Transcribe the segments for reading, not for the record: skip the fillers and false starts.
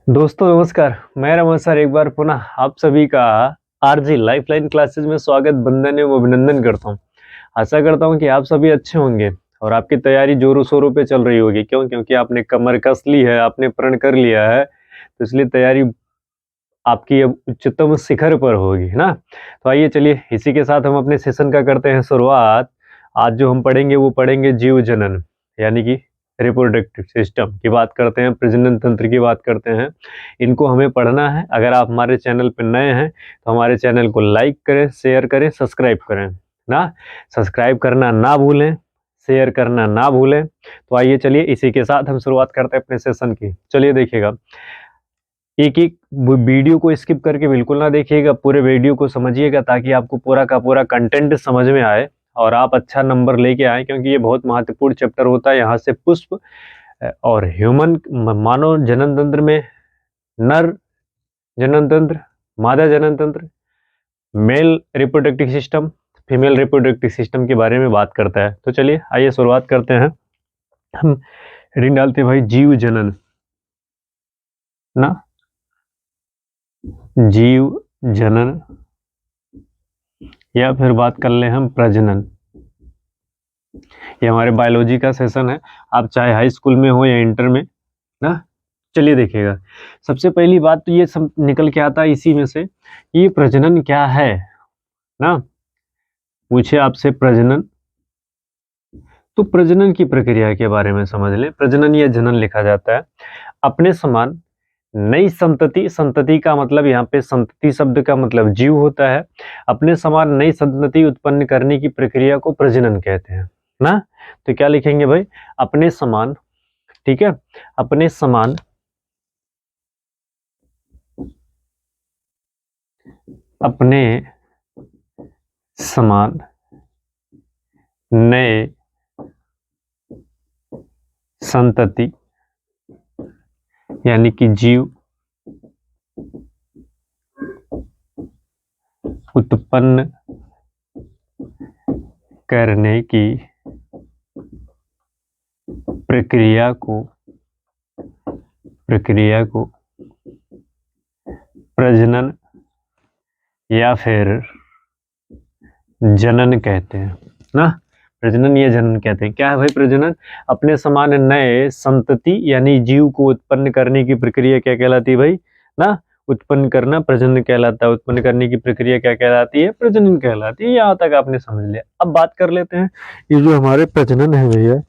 दोस्तों नमस्कार, मैं रमन सर एक बार पुनः आप सभी का आरजी लाइफलाइन क्लासेस में स्वागत, वंदन एवं अभिनंदन करता हूं। आशा करता हूं कि आप सभी अच्छे होंगे और आपकी तैयारी जोरों शोरों पे चल रही होगी। क्योंकि आपने कमर कस ली है, आपने प्रण कर लिया है, तो इसलिए तैयारी आपकी अब उच्चतम शिखर पर होगी, है ना? तो आइए चलिए इसी के साथ हम अपने सेशन का करते हैं शुरुआत। आज जो हम पढ़ेंगे वो पढ़ेंगे जीव जनन, यानी कि रिप्रोडक्टिव सिस्टम की बात करते हैं, प्रजनन तंत्र की बात करते हैं। इनको हमें पढ़ना है। अगर आप हमारे चैनल पर नए हैं तो हमारे चैनल को लाइक करें, शेयर करें, सब्सक्राइब करें ना। सब्सक्राइब करना ना भूलें, शेयर करना ना भूलें। तो आइए चलिए इसी के साथ हम शुरुआत करते हैं अपने सेशन की। चलिए देखिएगा, एक एक वीडियो को स्किप करके बिल्कुल ना देखिएगा, पूरे वीडियो को समझिएगा ताकि आपको पूरा का पूरा कंटेंट समझ में आए और आप अच्छा नंबर लेके आए। क्योंकि ये बहुत महत्वपूर्ण चैप्टर होता है। यहाँ से पुष्प और ह्यूमन मानव जनन तंत्र में नर जनन तंत्र, मादा जनन तंत्र, male reproductive system, female reproductive system के बारे में बात करता है। तो चलिए आइए शुरुआत करते हैं। हम हेडिंग डालते हैं भाई जीव जनन ना, जीव जनन, या फिर बात कर ले हम प्रजनन। ये हमारे बायोलॉजी का सेशन है, आप चाहे हाई स्कूल में हो या इंटर में ना। चलिए देखिएगा, सबसे पहली बात तो ये सब निकल के आता है इसी में से, ये प्रजनन क्या है ना। पूछे आपसे प्रजनन, तो प्रजनन की प्रक्रिया के बारे में समझ लें। प्रजनन या जनन लिखा जाता है अपने समान नई संतति, संतति का मतलब यहाँ पे संतति शब्द का मतलब जीव होता है। अपने समान नई संतति उत्पन्न करने की प्रक्रिया को प्रजनन कहते हैं ना। तो क्या लिखेंगे भाई, अपने समान, ठीक है, अपने समान अपने समान नए संतति यानी कि जीव उत्पन्न करने की प्रक्रिया को प्रजनन या फिर जनन कहते हैं ना। प्रजनन या जनन कहते हैं। क्या है भाई प्रजनन? अपने समान नए संतति यानी जीव को उत्पन्न करने की प्रक्रिया क्या कहलाती है भाई ना। उत्पन्न करना प्रजनन कहलाता है। उत्पन्न करने की प्रक्रिया क्या कहलाती है? प्रजनन कहलाती है। यहाँ तक आपने समझ लिया। अब बात कर लेते हैं, ये जो हमारे प्रजनन है भैया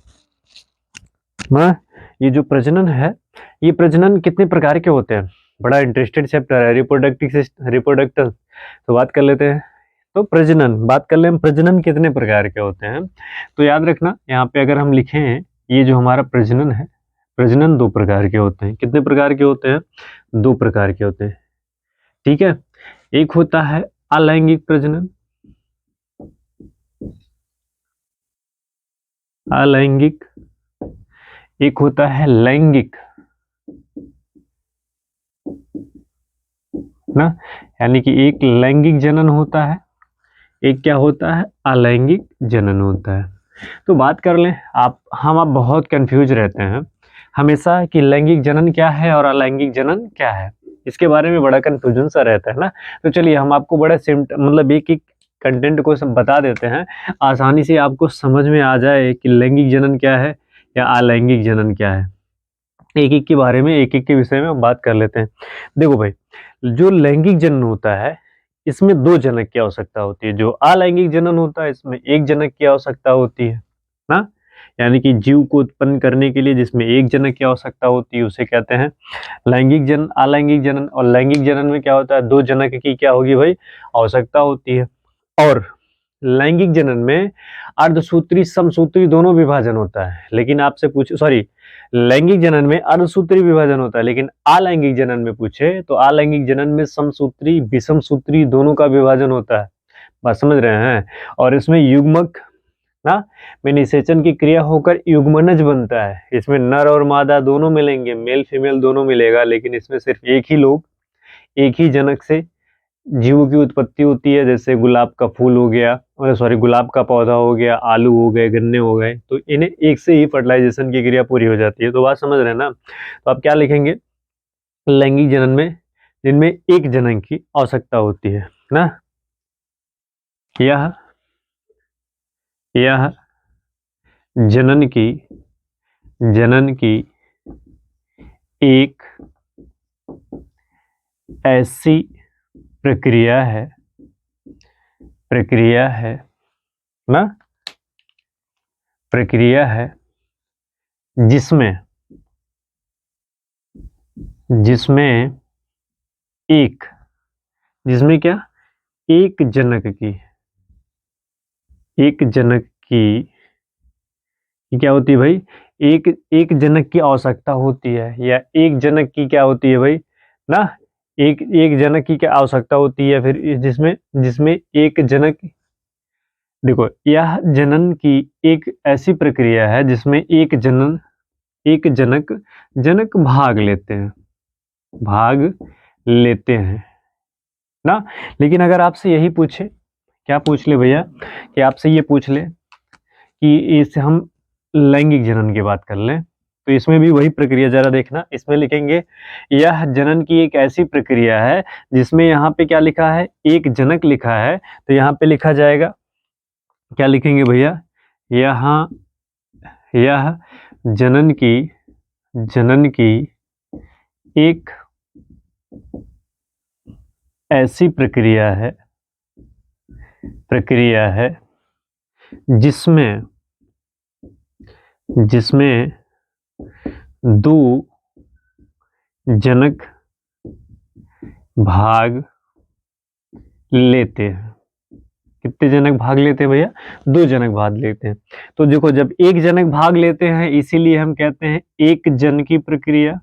ना, ये जो प्रजनन है, ये प्रजनन कितने प्रकार के होते हैं? बड़ा इंटरेस्टेड चैप्टर है रिप्रोडक्टिव। तो बात कर लेते हैं। तो प्रजनन बात कर ले हम, प्रजनन कितने प्रकार के होते हैं। तो याद रखना, यहाँ पे अगर हम लिखें ये जो हमारा प्रजनन है, प्रजनन दो प्रकार के होते हैं। कितने प्रकार के होते हैं? दो प्रकार के होते हैं, ठीक है। एक होता है अलैंगिक प्रजनन, अलैंगिक। एक होता है लैंगिक ना, यानी कि एक लैंगिक जनन होता है, एक क्या होता है? अलैंगिक जनन होता है। तो बात कर लें आप बहुत कंफ्यूज रहते हैं हमेशा कि लैंगिक जनन क्या है और अलैंगिक जनन क्या है। इसके बारे में बड़ा कंफ्यूजन सा रहता है ना। तो चलिए हम आपको बड़ा मतलब एक एक कंटेंट को सब बता देते हैं, आसानी से आपको समझ में आ जाए कि लैंगिक जनन क्या है या अलैंगिक जनन क्या है। एक एक के बारे में, एक एक के विषय में हम बात कर लेते हैं। देखो भाई, जो लैंगिक जनन होता है इसमें दो जनक की आवश्यकता होती है। जो अलैंगिक जनन होता है इसमें एक जनक की आवश्यकता होती है ना, यानी कि जीव को उत्पन्न करने के लिए जिसमें एक जनक की आवश्यकता होती है उसे कहते हैं लैंगिक जनन। अलैंगिक जनन, और लैंगिक जनन में क्या होता है? दो जनक की क्या होगी भाई? आवश्यकता होती है। और लैंगिक जनन में अर्धसूत्री समसूत्री दोनों विभाजन होता है। लेकिन आपसे पूछे, सॉरी, लैंगिक जनन में अर्धसूत्री विभाजन होता है, लेकिन अलैंगिक जनन में पूछे तो अलैंगिक जनन में समसूत्री विषम सूत्री दोनों का विभाजन होता है। बात समझ रहे हैं? और इसमें युग्मक ना में निषेचन की क्रिया होकर युग्मनज बनता है। इसमें नर और मादा दोनों मिलेंगे, मेल फीमेल दोनों मिलेगा, लेकिन इसमें सिर्फ एक ही लोग, एक ही जनक से जीव की उत्पत्ति होती है। जैसे गुलाब का फूल हो गया, सॉरी गुलाब का पौधा हो गया, आलू हो गए, गन्ने हो गए, तो इन्हें एक से ही फर्टिलाइजेशन की क्रिया पूरी हो जाती है। तो बात समझ रहे हैं ना। तो आप क्या लिखेंगे? लैंगिक जनन में जिनमें एक जनक की आवश्यकता होती है ना, यह जनन की एक ऐसी प्रक्रिया है जिसमें क्या, एक जनक की क्या होती है भाई, एक जनक की आवश्यकता होती है, या एक जनक की क्या होती है भाई ना, एक जनक की क्या आवश्यकता होती है, फिर जिसमें एक जनक, देखो यह जनन की एक ऐसी प्रक्रिया है जिसमें एक जनक भाग लेते हैं ना। लेकिन अगर आपसे यही पूछे, क्या पूछ ले भैया, कि आपसे ये पूछ ले कि इससे हम लैंगिक जनन की बात कर लें, तो इसमें भी वही प्रक्रिया जरा देखना, इसमें लिखेंगे यह जनन की एक ऐसी प्रक्रिया है जिसमें यहाँ पे क्या लिखा है, एक जनक लिखा है, तो यहाँ पे लिखा जाएगा, क्या लिखेंगे भैया, यह जनन की एक ऐसी प्रक्रिया है जिसमें दो जनक भाग लेते हैं। कितने जनक भाग लेते हैं भैया, दो जनक भाग लेते हैं। तो देखो जब एक जनक भाग लेते हैं इसीलिए हम कहते हैं एक जन की प्रक्रिया,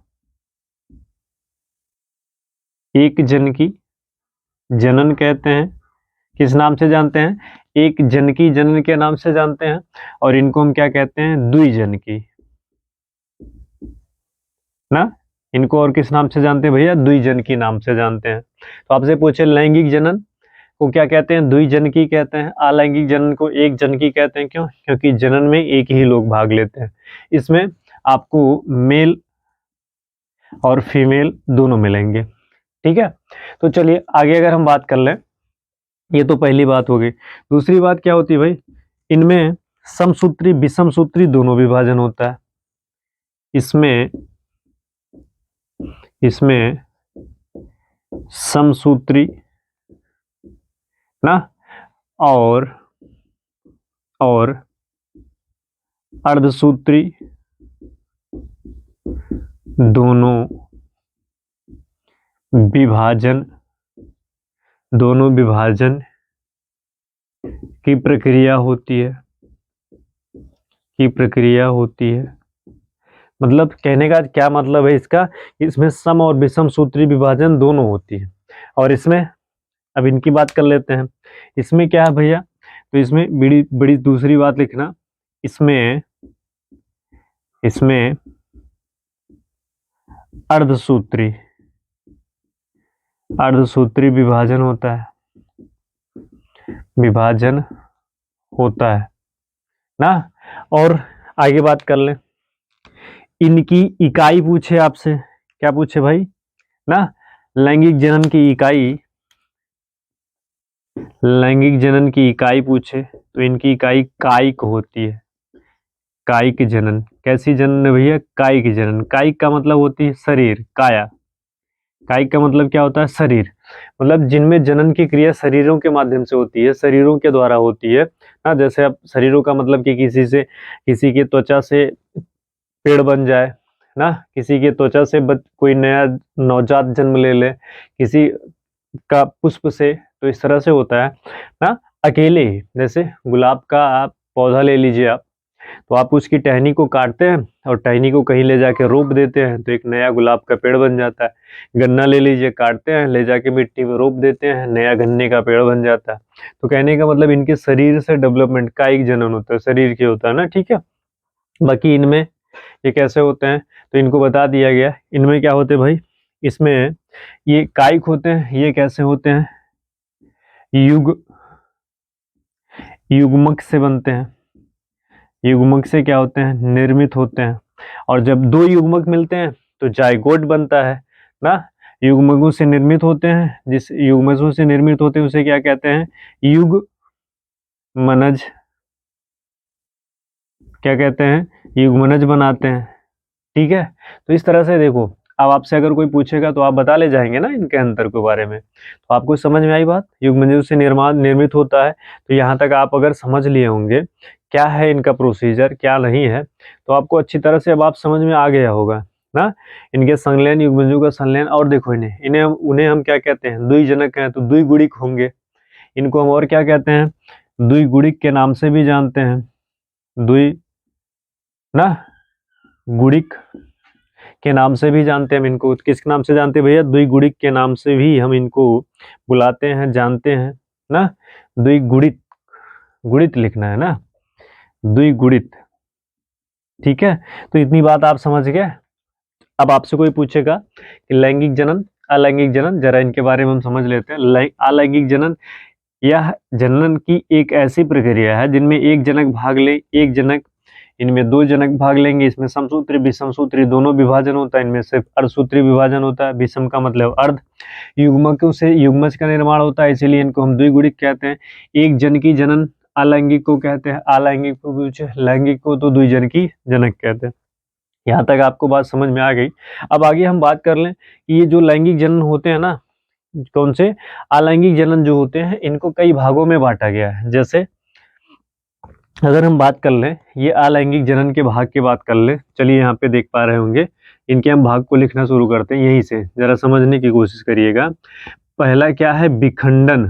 एक जन की जनन कहते हैं, किस नाम से जानते हैं, एक जनकी जनन के नाम से जानते हैं, और इनको हम क्या कहते हैं, द्विजनकी ना, इनको और किस नाम से जानते हैं भैया, द्विजनकी नाम से जानते हैं। तो आपसे पूछे लैंगिक जनन को क्या कहते हैं, द्विजनकी कहते हैं, अलैंगिक जनन को एक जनकी कहते हैं। क्यों, क्योंकि जनन में एक ही लोग भाग लेते हैं, इसमें आपको मेल और फीमेल दोनों मिलेंगे, ठीक है। तो चलिए आगे अगर हम बात कर लें, ये तो पहली बात हो गई। दूसरी बात क्या होती है भाई, इनमें समसूत्री विषम सूत्री दोनों विभाजन होता है, इसमें समसूत्री ना और अर्धसूत्री दोनों विभाजन की प्रक्रिया होती है। मतलब कहने का क्या मतलब है इसका, इसमें सम और विषम सूत्री विभाजन दोनों होती है। और इसमें अब इनकी बात कर लेते हैं, इसमें क्या है भैया, तो इसमें बड़ी दूसरी बात लिखना, इसमें अर्धसूत्री विभाजन होता है ना। और आगे बात कर लें, इनकी इकाई पूछे आपसे, क्या पूछे भाई ना, लैंगिक जनन की इकाई पूछे, तो इनकी इकाई कायिक होती है। कायिक जनन, कैसी जनन है भैया, कायिक जनन। कायिक का मतलब होती है शरीर, काया। कायिक का मतलब क्या होता है, शरीर, मतलब जिनमें जनन की क्रिया शरीरों के माध्यम से होती है, शरीरों के द्वारा होती है ना। जैसे अब शरीरों का मतलब कि किसी की त्वचा से पेड़ बन जाए ना, किसी की त्वचा से कोई नया नवजात जन्म ले ले, किसी का पुष्प से, तो इस तरह से होता है ना। अकेले ही, जैसे गुलाब का आप पौधा ले लीजिए आप, तो आप उसकी टहनी को काटते हैं और टहनी को कहीं ले जाके रोप देते हैं तो एक नया गुलाब का पेड़ बन जाता है। गन्ना ले लीजिए, काटते हैं, ले जाके मिट्टी में रोप देते हैं, नया गन्ने का पेड़ बन जाता है। तो कहने का मतलब इनके शरीर से डेवलपमेंट, कायिक जनन होता है, शरीर के होता है ना, ठीक है। बाकी इनमें ये कैसे होते हैं, तो इनको बता दिया गया। इनमें क्या होते हैं भाई, इसमें ये कायिक होते हैं, ये कैसे होते हैं, युग्मक से बनते हैं। युग्मक से क्या होते हैं, निर्मित होते हैं। और जब दो युग्मक मिलते हैं तो जाइगोट बनता है। ना, युग्मकों से निर्मित होते हैं, जिस युग्मकों से निर्मित होते हैं उसे क्या कहते हैं, युग्मनज। क्या कहते हैं, युग्मनज बनाते हैं। ठीक है, तो इस तरह से देखो, अब आपसे अगर कोई पूछेगा तो आप बता ले जाएंगे ना इनके अंतर के बारे में। तो आपको समझ में आई बात, युग्मनजों से निर्माण निर्मित होता है। तो यहाँ तक आप अगर समझ लिए होंगे क्या है इनका प्रोसीजर, क्या नहीं है, तो आपको अच्छी तरह से अब आप समझ में आ गया होगा ना। इनके संलयन, युग्मनजों का संलयन, और देखो इन्हें इन्हें उन्हें हम क्या कहते हैं, द्विजनक हैं, तो द्विगुणिक होंगे। इनको हम और क्या कहते हैं, द्विगुणिक के नाम से भी जानते हैं। द्वि ना गुणिक के नाम से भी जानते हैं हम इनको। किस नाम से जानते हैं भैया, द्विगुणिक के नाम से भी हम इनको बुलाते हैं, जानते हैं ना। द्विगुणित, गुणित लिखना है ना, द्विगुणित। ठीक है, तो इतनी बात आप समझ गए। अब आपसे कोई पूछेगा कि लैंगिक जनन, अलैंगिक जनन, जरा इनके बारे में हम समझ लेते हैं। अलैंगिक जनन, यह जनन की एक ऐसी प्रक्रिया है जिनमें एक जनक भाग ले, एक जनक, इनमें दो जनक भाग लेंगे। इसमें समसूत्री विषमसूत्री दोनों विभाजन होता है। इनमें सिर्फ अर्धसूत्री विभाजन होता है। विषम का मतलब अर्ध। युग्मकों से युग्मज का निर्माण होता है, इसीलिए इनको हम द्विगुणिक कहते हैं। एक जन की जनन अलैंगिक को कहते हैं, अलैंगिक को पूछे लैंगिक को तो द्विजन की जनक कहते हैं। यहाँ तक आपको बात समझ में आ गई। अब आगे हम बात कर लें कि ये जो लैंगिक जनन होते हैं ना, कौन से, अलैंगिक जनन जो होते हैं, इनको कई भागों में बांटा गया है। जैसे अगर हम बात कर लें, ये अलैंगिक जनन के भाग की बात कर लें, चलिए यहाँ पे देख पा रहे होंगे, इनके हम भाग को लिखना शुरू करते हैं यहीं से, जरा समझने की कोशिश करिएगा। पहला क्या है, विखंडन।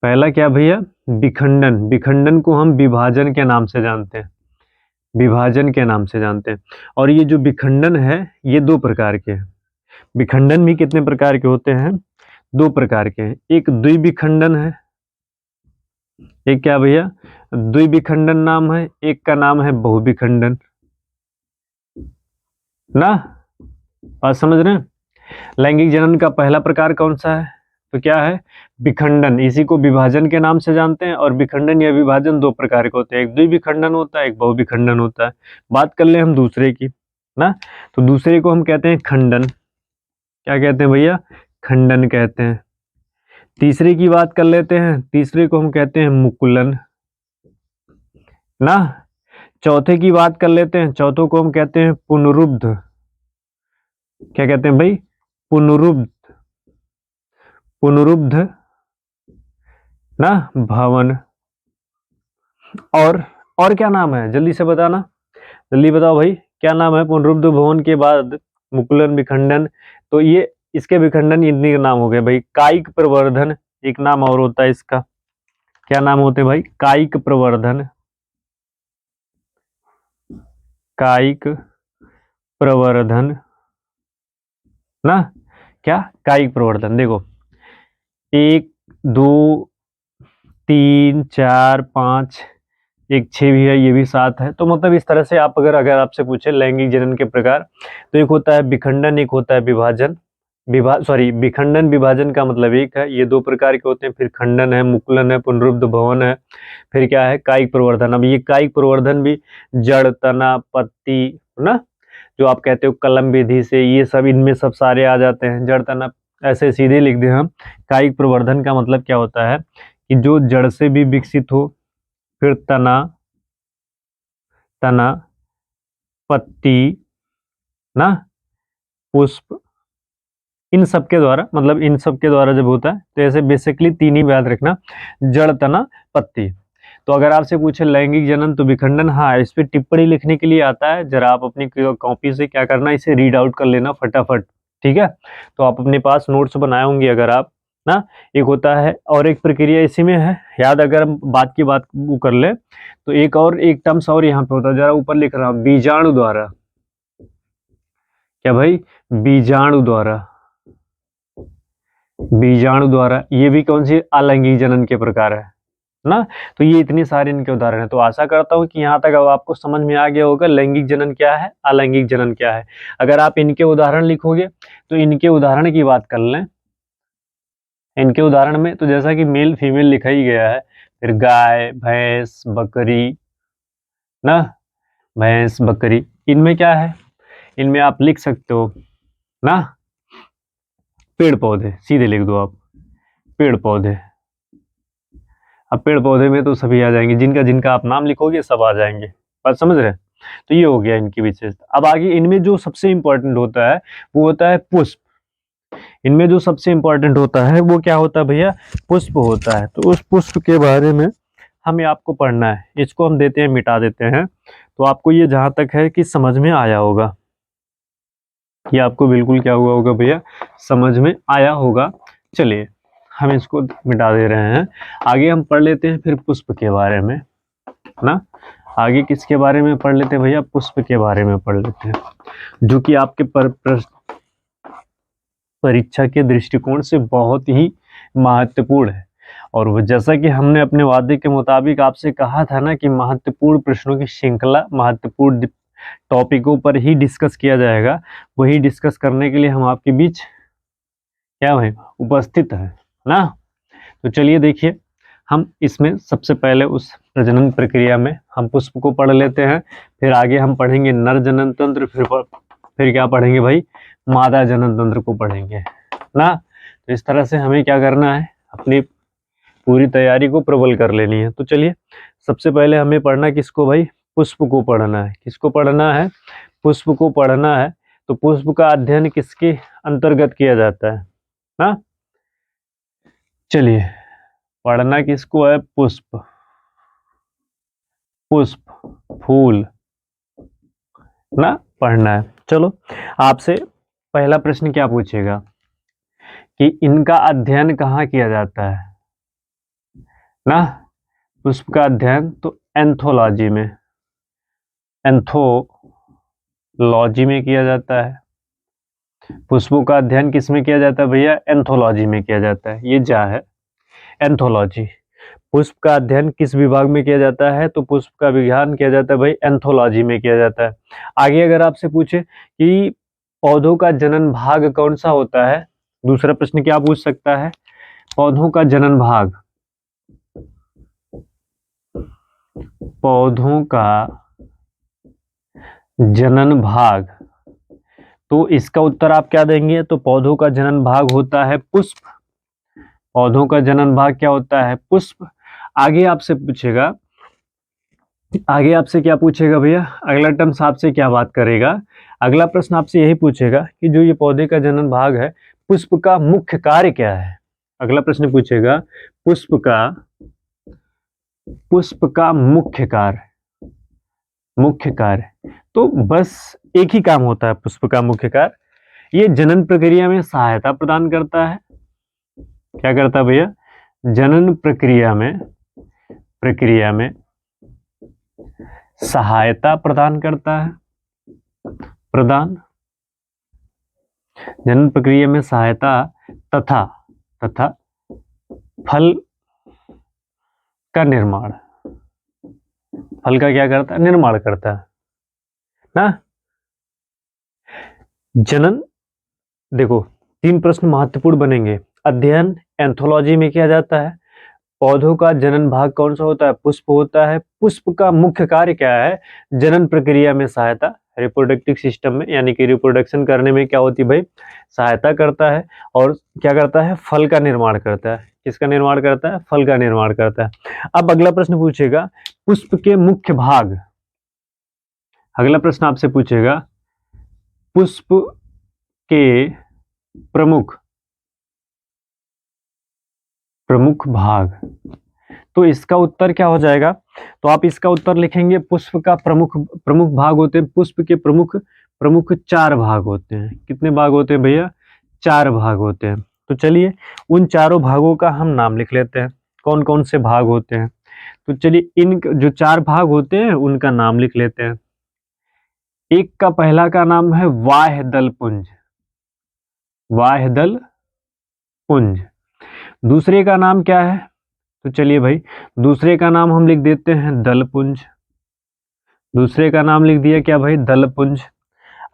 पहला क्या भैया, विखंडन। विखंडन को हम विभाजन के नाम से जानते हैं, विभाजन के नाम से जानते हैं। और ये जो विखंडन है, ये दो प्रकार के हैं। विखंडन भी कितने प्रकार के होते हैं, दो प्रकार के हैं। एक द्विविखंडन है, एक क्या भैया, द्विविखंडन नाम है, एक का नाम है बहुविखंडन ना। बात समझ रहे हैं। लैंगिक जनन का पहला प्रकार कौन सा है, तो क्या है, विखंडन। इसी को विभाजन के नाम से जानते हैं। और विखंडन या विभाजन दो प्रकार के होते हैं, एक द्विविखंडन होता है, एक बहुविखंडन होता है। बात कर ले हम दूसरे की ना, तो दूसरे को हम कहते हैं खंडन। क्या कहते हैं भैया, खंडन कहते हैं। तीसरे की बात कर लेते हैं, तीसरे को हम कहते हैं मुकुलन ना। चौथे की बात कर लेते हैं, चौथों को हम कहते हैं पुनरुब्ध। क्या कहते हैं भाई, पुनरुब्ध, पुनरुब्ध ना भवन। और क्या नाम है, जल्दी से बताना, जल्दी बताओ भाई, क्या नाम है पुनरुब्ध भवन के बाद, मुकुलन, विखंडन। तो ये इसके विखंडन इतने के नाम हो गए भाई। कायिक प्रवर्धन एक नाम और होता है इसका। क्या नाम होते हैं भाई, कायिक प्रवर्धन, कायिक प्रवर्धन ना। क्या, कायिक प्रवर्धन। देखो, एक, दो, तीन, चार, पाँच, एक छः भी है, ये भी सात है। तो मतलब इस तरह से आप अगर आपसे पूछे लैंगिक जनन के प्रकार, तो एक होता है विखंडन, एक होता है विभाजन। विखंडन विभाजन का मतलब एक है, ये दो प्रकार के होते हैं। फिर खंडन है, मुकुलन है, पुनरुब्ध भवन है, फिर क्या है, कायिक प्रवर्धन। अब ये कायिक प्रवर्धन भी जड़, तना, पत्ती ना, जो आप कहते हो कलम विधि से, ये सब इनमें सब सारे आ जाते हैं। जड़, तना, ऐसे सीधे लिख दें हम। कायिक प्रवर्धन का मतलब क्या होता है कि जो जड़ से भी विकसित हो, फिर तना, तना, पत्ती ना, पुष्प, इन सब के द्वारा, मतलब इन सब के द्वारा जब होता है, तो ऐसे बेसिकली तीन ही याद रखना, जड़, तना, पत्ती। तो अगर आपसे पूछे लैंगिक जनन तो विखंडन, हाँ इस पे टिप्पणी लिखने के लिए आता है। जरा आप अपनी कॉपी से क्या करना, इसे रीड आउट कर लेना फटाफट, ठीक है। तो आप अपने पास नोट्स बनाए होंगे अगर आप ना। एक होता है, और एक प्रक्रिया इसी में है याद, अगर हम बात की बात वो कर ले, तो एक और एक टर्म्स और यहाँ पे होता है, जरा ऊपर लिख रहा हूँ, बीजाणु द्वारा। क्या भाई, बीजाणु द्वारा, बीजाणु द्वारा। ये भी कौन सी, अलैंगिक जनन के प्रकार है ना। तो ये इतनी सारे इनके उदाहरण है। तो आशा करता हूँ कि यहाँ तक अब आपको समझ में आ गया होगा लैंगिक जनन क्या है, अलैंगिक जनन क्या है। अगर आप इनके उदाहरण लिखोगे, तो इनके उदाहरण की बात कर लें, इनके उदाहरण में तो जैसा कि मेल फीमेल लिखा ही गया है, फिर गाय, भैंस, बकरी ना, भैंस, बकरी, इनमें क्या है, इनमें आप लिख सकते हो ना। पेड़ पौधे सीधे लिख दो आप, पेड़ पौधे। अब पेड़ पौधे में तो सभी आ जाएंगे, जिनका जिनका आप नाम लिखोगे सब आ जाएंगे, बात समझ रहे हैं। तो ये हो गया इनकी विशेषता। अब आगे इनमें जो सबसे इंपॉर्टेंट होता है वो होता है पुष्प। इनमें जो सबसे इंपॉर्टेंट होता है वो क्या होता है भैया, पुष्प होता है। तो उस पुष्प के बारे में हमें आपको पढ़ना है। इसको हम देते हैं, मिटा देते हैं। तो आपको ये जहां तक है कि समझ में आया होगा, ये आपको बिल्कुल क्या हुआ होगा भैया, समझ में आया होगा। चलिए हम इसको मिटा दे रहे हैं। आगे हम पढ़ लेते हैं फिर पुष्प के बारे में ना। आगे किसके बारे में पढ़ लेते हैं भैया, पुष्प के बारे में पढ़ लेते हैं, जो कि आपके परीक्षा के दृष्टिकोण से बहुत ही महत्वपूर्ण है। और वो जैसा कि हमने अपने वादे के मुताबिक आपसे कहा था ना कि महत्वपूर्ण प्रश्नों की श्रृंखला महत्वपूर्ण टॉपिकों पर ही डिस्कस किया जाएगा, वही डिस्कस करने के लिए हम आपके बीच क्या है, उपस्थित है ना। तो चलिए देखिए, हम इसमें सबसे पहले उस प्रजनन प्रक्रिया में हम पुष्प को पढ़ लेते हैं, फिर आगे हम पढ़ेंगे नर जनन तंत्र, फिर क्या पढ़ेंगे भाई, मादा जनन तंत्र को पढ़ेंगे ना। तो इस तरह से हमें क्या करना है, अपनी पूरी तैयारी को प्रबल कर लेनी है। तो चलिए सबसे पहले हमें पढ़ना किसको भाई, पुष्प को पढ़ना है। किसको पढ़ना है, पुष्प को पढ़ना है। तो पुष्प का अध्ययन किसके अंतर्गत किया जाता है ना। चलिए पढ़ना किसको है, पुष्प, पुष्प फूल ना पढ़ना है। चलो आपसे पहला प्रश्न क्या पूछेगा कि इनका अध्ययन कहाँ किया जाता है ना। पुष्प का अध्ययन तो एंथोलॉजी में, एंथोलॉजी में किया जाता है। पुष्पों का अध्ययन किस में किया जाता है भैया, एंथोलॉजी में किया जाता है। ये क्या है, एंथोलॉजी। पुष्प का अध्ययन किस विभाग में किया जाता है, तो पुष्प का विज्ञान किया जाता है भाई एंथोलॉजी में किया जाता है। आगे अगर आपसे पूछे कि पौधों का जनन भाग कौन सा होता है, दूसरा प्रश्न क्या पूछ सकता है, पौधों का जनन भाग, पौधों का जनन भाग, तो इसका उत्तर आप क्या देंगे, तो पौधों का जनन भाग होता है पुष्प। पौधों का जनन भाग क्या होता है, पुष्प। आगे आपसे पूछेगा, आगे आपसे क्या पूछेगा भैया, अगला टर्म्स आपसे क्या बात करेगा, अगला प्रश्न आपसे यही पूछेगा कि जो ये पौधे का जनन भाग है, पुष्प का मुख्य कार्य क्या है। अगला प्रश्न पूछेगा पुष्प का मुख्य कार्य, मुख्य कार्य। तो बस एक ही काम होता है पुष्प का मुख्य कार्य, ये जनन प्रक्रिया में सहायता प्रदान करता है। क्या करता है भैया, जनन प्रक्रिया में सहायता प्रदान करता है, जनन प्रक्रिया में सहायता तथा फल का निर्माण, फल का क्या करता है, निर्माण करता है ना। जनन, देखो 3 प्रश्न महत्वपूर्ण बनेंगे। अध्ययन एंथोलॉजी में किया जाता है, पौधों का जनन भाग कौन सा होता है, पुष्प होता है, पुष्प का मुख्य कार्य क्या है, जनन प्रक्रिया में सहायता, रिप्रोडक्टिव सिस्टम में यानी कि रिप्रोडक्शन करने में क्या होती है भाई, सहायता करता है। और क्या करता है, फल का निर्माण करता है। किसका निर्माण करता है, फल का निर्माण करता है। अब अगला प्रश्न पूछेगा पुष्प के मुख्य भाग, अगला प्रश्न आपसे पूछेगा पुष्प के प्रमुख भाग, तो इसका उत्तर क्या हो जाएगा, तो आप इसका उत्तर लिखेंगे पुष्प का प्रमुख भाग होते हैं, पुष्प के प्रमुख 4 भाग होते हैं। कितने भाग होते हैं भैया, 4 भाग होते हैं। तो चलिए उन चारों भागों का हम नाम लिख लेते हैं, कौन कौन से भाग होते हैं। तो चलिए इन जो 4 भाग होते हैं उनका नाम लिख लेते हैं। एक का पहला का नाम है वाह्यदल पुंज, वाह्यदल पुंज। दूसरे का नाम क्या है, तो चलिए भाई दूसरे का नाम हम लिख देते हैं दलपुंज, दूसरे का नाम लिख दिया क्या भाई, दलपुंज।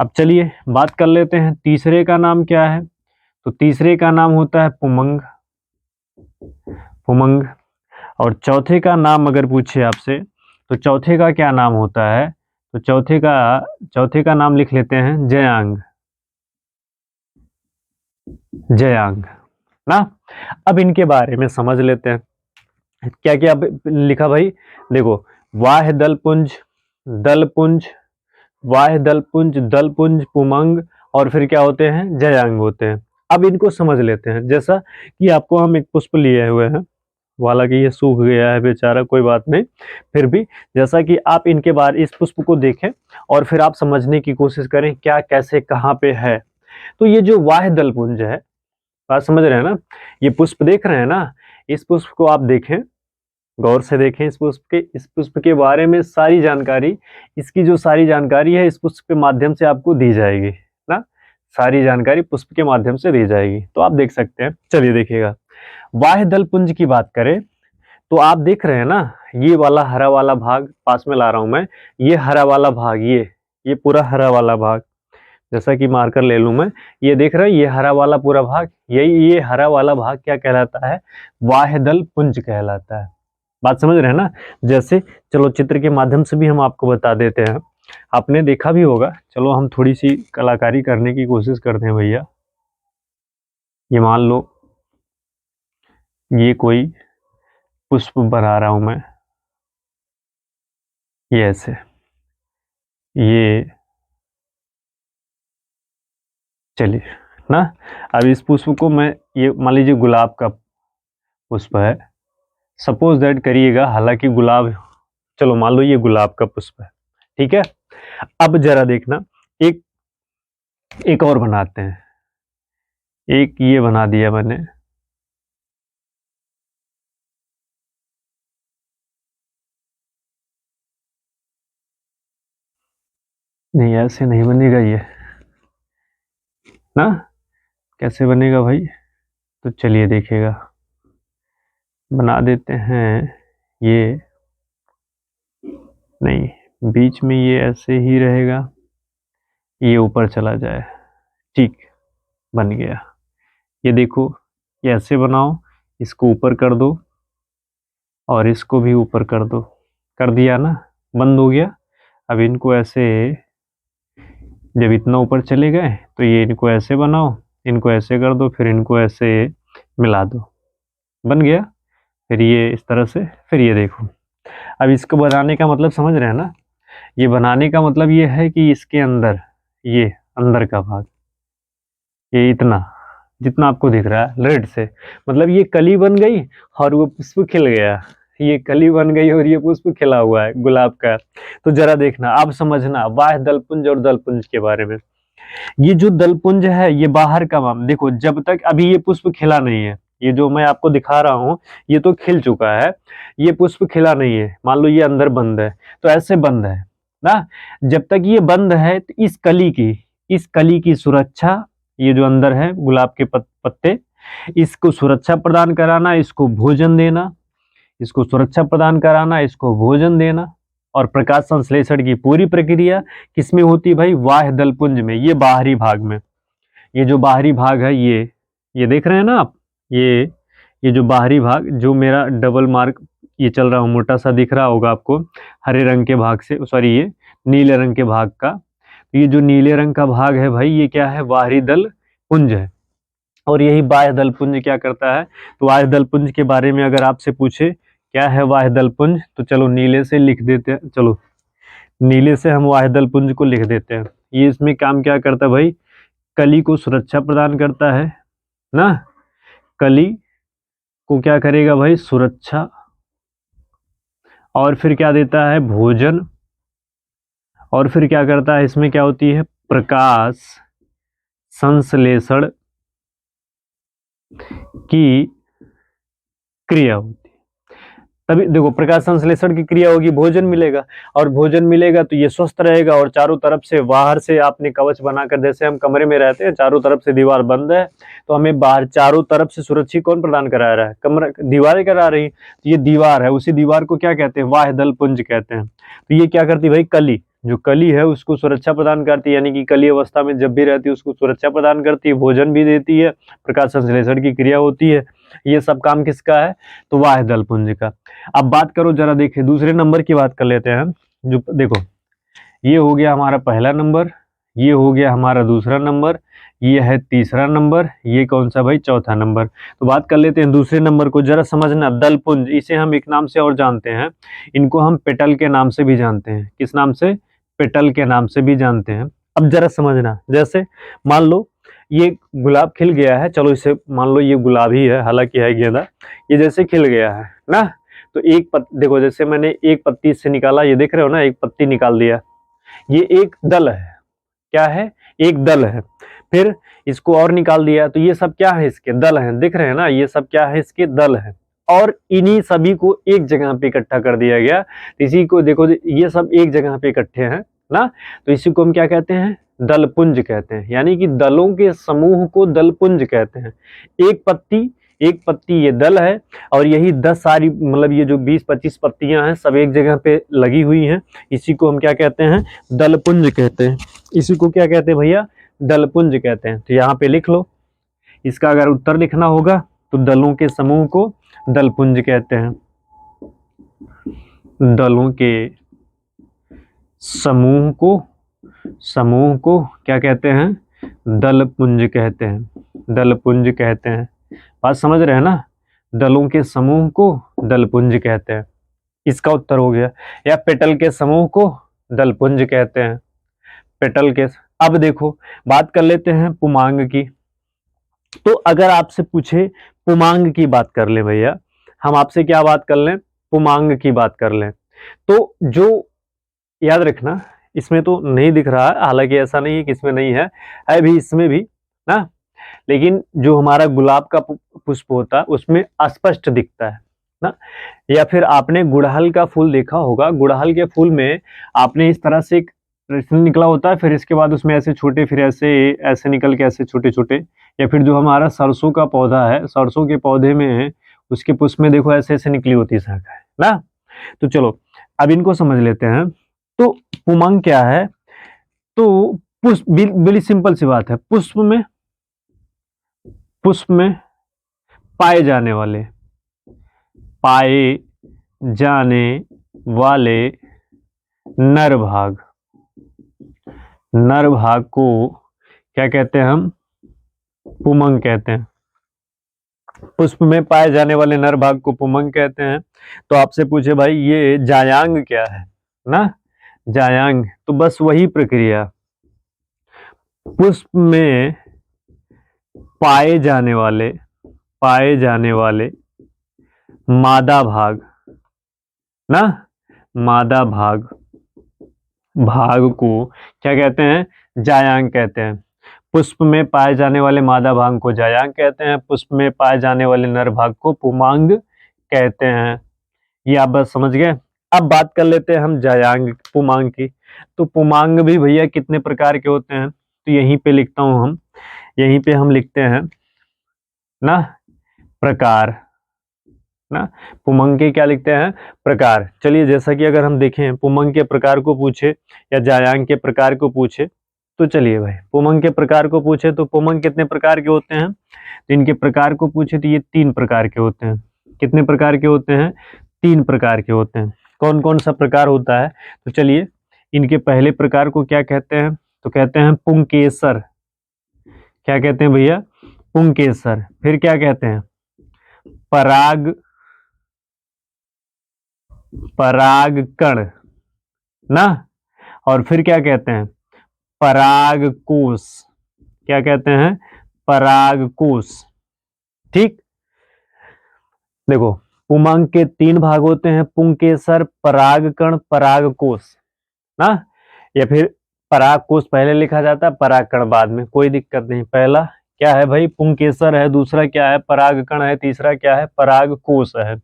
अब चलिए बात कर लेते हैं तीसरे का नाम क्या है, तो तीसरे का नाम होता है पुमंग, पुमंग। और चौथे का नाम अगर पूछे आपसे, तो चौथे का क्या नाम होता है, तो चौथे का नाम लिख लेते हैं जयांग, जयांग ना। अब इनके बारे में समझ लेते हैं। क्या क्या लिखा भाई, देखो, वाह्य दलपुंज, दलपुंज, वाह्य दलपुंज, दलपुंज, पुमंग, और फिर क्या होते हैं, जयांग होते हैं। अब इनको समझ लेते हैं। जैसा कि आपको हम एक पुष्प लिए हुए हैं, हालांकि ये सूख गया है बेचारा, कोई बात नहीं, फिर भी जैसा कि आप इनके बारे, इस पुष्प को देखें और फिर आप समझने की कोशिश करें क्या, कैसे, कहाँ पे है। तो ये जो वाह्य दलपुंज है, बात समझ रहे हैं ना, ये पुष्प देख रहे हैं ना, इस पुष्प को आप देखें, गौर से देखें इस पुष्प के, इस पुष्प के बारे में सारी जानकारी, इसकी जो सारी जानकारी है इस पुष्प के माध्यम से आपको दी जाएगी ना, सारी जानकारी पुष्प के माध्यम से दी जाएगी। तो आप देख सकते हैं। चलिए देखिएगा, वाह्य दलपुंज की बात करें तो आप देख रहे हैं ना, ये वाला हरा वाला भाग पास में ला रहा हूं मैं, ये हरा वाला भाग, ये पूरा हरा वाला भाग, जैसा कि मार्कर ले लूं मैं, ये देख रहे हैं, ये हरा वाला पूरा भाग, ये हरा वाला भाग क्या कहलाता है, वाह्य दलपुंज कहलाता है। बात समझ रहे हैं ना। जैसे चलो चित्र के माध्यम से भी हम आपको बता देते हैं, आपने देखा भी होगा, चलो हम थोड़ी सी कलाकारी करने की कोशिश करते हैं भैया। ये मान लो ये कोई पुष्प बना रहा हूं मैं, ये ऐसे, ये, चलिए ना। अब इस पुष्प को मैं, ये मान लीजिए गुलाब का पुष्प है, सपोज दैट करिएगा, हालांकि गुलाब, चलो मान लो ये गुलाब का पुष्प है, ठीक है। अब जरा देखना, एक एक और बनाते हैं, एक ये बना दिया मैंने, नहीं ऐसे नहीं बनेगा ये ना, कैसे बनेगा भाई, तो चलिए देखिएगा, बना देते हैं ये, नहीं बीच में ये ऐसे ही रहेगा, ये ऊपर चला जाए, ठीक, बन गया। ये देखो, ये ऐसे बनाओ, इसको ऊपर कर दो और इसको भी ऊपर कर दो, कर दिया ना, बंद हो गया। अब इनको ऐसे, जब इतना ऊपर चले गए तो ये इनको ऐसे बनाओ, इनको ऐसे कर दो, फिर इनको ऐसे मिला दो, बन गया। फिर ये इस तरह से, फिर ये देखो। अब इसको बनाने का मतलब समझ रहे हैं ना, ये बनाने का मतलब ये है कि इसके अंदर, ये अंदर का भाग, ये इतना जितना आपको दिख रहा है रेड से, मतलब ये कली बन गई और वो पुष्प खिल गया, ये कली बन गई और ये पुष्प खिला हुआ है गुलाब का। तो जरा देखना, अब समझना वाह्य दलपुंज और दलपुंज के बारे में। ये जो दलपुंज है ये बाहर का माम, देखो जब तक अभी ये पुष्प खिला नहीं है, ये जो मैं आपको दिखा रहा हूं ये तो खिल चुका है, ये पुष्प खिला नहीं है, मान लो ये अंदर बंद है, तो ऐसे बंद है ना। जब तक ये बंद है तो इस कली की सुरक्षा, ये जो अंदर है गुलाब के पत्ते, इसको सुरक्षा प्रदान कराना, इसको भोजन देना, इसको सुरक्षा प्रदान कराना, इसको भोजन देना, और प्रकाश संश्लेषण की पूरी प्रक्रिया किसमें होती है भाई, वाह्य दलपुंज में, ये बाहरी भाग में। ये जो बाहरी भाग है, ये देख रहे हैं ना आप, ये जो बाहरी भाग, जो मेरा डबल मार्क ये चल रहा है, मोटा सा दिख रहा होगा आपको, हरे रंग के भाग से, सॉरी ये नीले रंग के भाग का, ये जो नीले रंग का भाग है भाई, ये क्या है, बाहरी दल पुंज है। और यही बाह्य दल पुंज क्या करता है, तो बाह्य दल पुंज के बारे में अगर आपसे पूछे क्या है वाह्य दल पुंज, तो चलो नीले से लिख देते हैं, चलो नीले से हम वाह्य दल पुंज को लिख देते हैं। ये इसमें काम क्या करता है भाई, कली को सुरक्षा प्रदान करता है ना, कली को क्या करेगा भाई, सुरक्षा, और फिर क्या देता है, भोजन, और फिर क्या करता है, इसमें क्या होती है, प्रकाश संश्लेषण की क्रिया होती है। तभी देखो, प्रकाश संश्लेषण की क्रिया होगी, भोजन मिलेगा, और भोजन मिलेगा तो ये स्वस्थ रहेगा, और चारों तरफ से, बाहर से आपने कवच बनाकर, जैसे हम कमरे में रहते हैं चारों तरफ से दीवार बंद है, तो हमें बाहर चारों तरफ से सुरक्षित कौन प्रदान करा रहा है, कमरा, दीवारें करा रही, तो ये दीवार है, उसी दीवार को क्या कहते हैं, वाह्य दल पुंज कहते हैं। तो ये क्या करती है भाई, कली, जो कली है उसको सुरक्षा प्रदान करती है, यानी कि कली अवस्था में जब भी रहती है उसको सुरक्षा प्रदान करती है, भोजन भी देती है, प्रकाश संश्लेषण की क्रिया होती है, ये सब काम किसका है, तो वाह्य दल पुंज का। अब बात करो, जरा देखिए दूसरे नंबर की बात कर लेते हैं, जो देखो ये हो गया हमारा पहला नंबर, ये हो गया हमारा दूसरा नंबर, ये है तीसरा नंबर, ये कौन सा भाई, चौथा नंबर। तो बात कर लेते हैं दूसरे नंबर को, जरा समझना। दलपुंज, इसे हम एक नाम से और जानते हैं, इनको हम पेटल के नाम से भी जानते हैं। किस नाम से? पेटल के नाम से भी जानते हैं। अब जरा समझना, जैसे मान लो ये गुलाब खिल गया है, चलो इसे मान लो ये गुलाब ही है, हालांकि है गेंदा, ये जैसे खिल गया है ना, तो देखो जैसे मैंने एक पत्ती से निकाला, ये देख रहे हो ना, एक पत्ती निकाल दिया, ये एक दल है। क्या है? एक दल है। फिर इसको और निकाल दिया, तो ये सब क्या है? इसके दल हैं, दिख रहे हैं ना, ये सब क्या है? इसके दल है। और इन्हीं सभी को एक जगह पे इकट्ठा कर दिया गया। तो इसी को देखो, ये सब एक जगह पे इकट्ठे हैं ना, तो इसी को हम क्या कहते हैं? दलपुंज कहते हैं। यानी कि दलों के समूह को दलपुंज कहते हैं। एक पत्ती ये दल है, और यही 10 सारी, मतलब ये जो 20-25 पत्तियां हैं, सब एक जगह पे लगी हुई हैं। इसी को हम क्या कहते हैं? दलपुंज कहते हैं। इसी को क्या कहते हैं भैया? दलपुंज कहते हैं। तो यहाँ पे लिख लो, इसका अगर उत्तर लिखना होगा तो दलों के समूह को दलपुंज कहते हैं। दलों के समूह को क्या कहते हैं? दलपुंज कहते हैं। दलपुंज कहते हैं। बात समझ रहे हैं ना? दलों के समूह को दलपुंज कहते हैं। इसका उत्तर हो गया। या पेटल के समूह को दलपुंज कहते हैं। पेटल के। अब देखो, बात कर लेते हैं पुमांग की। तो अगर आपसे पूछे पुमांग की बात कर ले भैया, हम आपसे क्या बात कर लें? पुमांग की बात कर लें। तो जो याद रखना, इसमें तो नहीं दिख रहा है, हालांकि ऐसा नहीं है कि इसमें नहीं है भी, इसमें भी ना, लेकिन जो हमारा गुलाब का पुष्प होता है उसमें अस्पष्ट दिखता है ना। या फिर आपने गुड़हल का फूल देखा होगा, गुड़हल के फूल में आपने इस तरह से एक निकला होता है, फिर इसके बाद उसमें ऐसे छोटे, फिर ऐसे निकल के ऐसे छोटे छोटे। या फिर जो हमारा सरसों का पौधा है, सरसों के पौधे में उसके पुष्प में देखो ऐसे ऐसे निकली होती है शाखा, है ना। तो चलो अब इनको समझ लेते हैं। तो पुमंग क्या है? तो पुष्प, बड़ी सिंपल सी बात है, पुष्प में पाए जाने वाले नर भाग को क्या कहते हैं? हम पुमंग कहते हैं। पुष्प में पाए जाने वाले नर भाग को पुमंग कहते हैं। तो आपसे पूछे भाई ये जायांग क्या है ना, जायांग, तो बस वही प्रक्रिया, पुष्प में पाए जाने वाले मादा भाग ना, मादा भाग को क्या कहते हैं? जायांग कहते हैं। पुष्प में पाए जाने वाले मादा भाग को जायांग कहते हैं, पुष्प में पाए जाने वाले नर भाग को पुमांग कहते हैं। ये आप बस समझ गए। अब बात कर लेते हैं हम जायांग पुमांग की। तो पुमांग भी भैया कितने प्रकार के होते हैं? तो यहीं पे लिखता हूं हम, यहीं पे हम लिखते हैं ना, प्रकार ना। पुमंग के क्या लिखते हैं? प्रकार। चलिए, जैसा कि अगर हम देखें पुमंग के प्रकार को पूछे या जायांग के प्रकार को पूछे, तो चलिए भाई पुमंग के प्रकार को पूछे तो पुमंग कितने प्रकार के होते हैं? तो इनके प्रकार को पूछे तो ये 3 प्रकार के होते हैं। कितने प्रकार के होते हैं? 3 प्रकार के होते हैं। कौन कौन सा प्रकार होता है? तो चलिए, इनके पहले प्रकार को क्या कहते हैं? तो कहते हैं पुंकेसर। क्या कहते हैं भैया? पुंकेसर। फिर क्या कहते हैं? परागकण ना। और फिर क्या कहते हैं? परागकोश। क्या कहते हैं? परागकोश। ठीक, देखो पुमंग के 3 भाग होते हैं, पुंकेसर, परागकण, परागकोश ना। या फिर परागकोश पहले लिखा जाता है, परागकण बाद में, कोई दिक्कत नहीं। पहला क्या है भाई? पुंकेसर है, दूसरा क्या है? परागकण है, तीसरा क्या है? परागकोश है।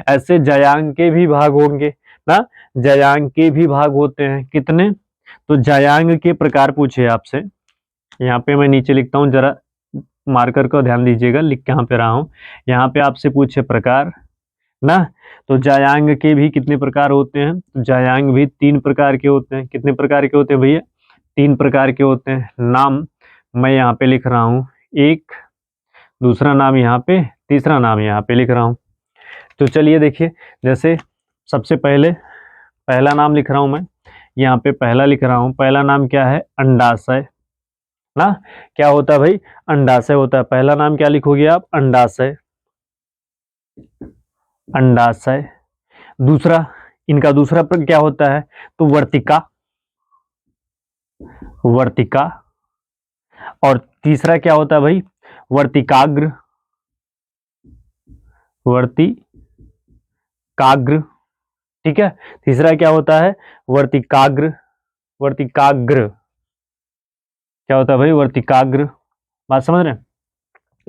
ऐसे जायांग के भी भाग होंगे ना, जायांग के भी भाग होते हैं। कितने? तो जायांग के प्रकार पूछे आपसे, यहाँ पे मैं नीचे लिखता हूँ, जरा मार्कर को ध्यान दीजिएगा, लिख कहाँ पे रहा हूँ। यहाँ पे आपसे पूछे प्रकार ना, तो जायांग के भी कितने प्रकार होते हैं? तो जायांग भी 3 प्रकार के होते हैं। कितने प्रकार के होते हैं भैया? 3 प्रकार के होते हैं। नाम मैं यहाँ पे लिख रहा हूँ, एक, दूसरा नाम यहाँ पे, तीसरा नाम यहाँ पे लिख रहा हूँ। तो चलिए देखिए, जैसे सबसे पहले पहला नाम लिख रहा हूँ मैं, यहाँ पे पहला लिख रहा हूँ, पहला नाम क्या है, अंडाशय ना। क्या होता है भाई, अंडाशय होता है। पहला नाम क्या लिखोगे आप, अंडाशय, अंडाशय। दूसरा, इनका दूसरा क्या होता है, तो वर्तिका, वर्तिका। और तीसरा क्या होता है भाई, वर्तिकाग्र, वर्तिकाग्र। ठीक है, तीसरा क्या होता है, वर्तिकाग्र, वर्तिकाग्र। क्या होता है भाई, वर्तिकाग्र। बात समझ रहे हैं।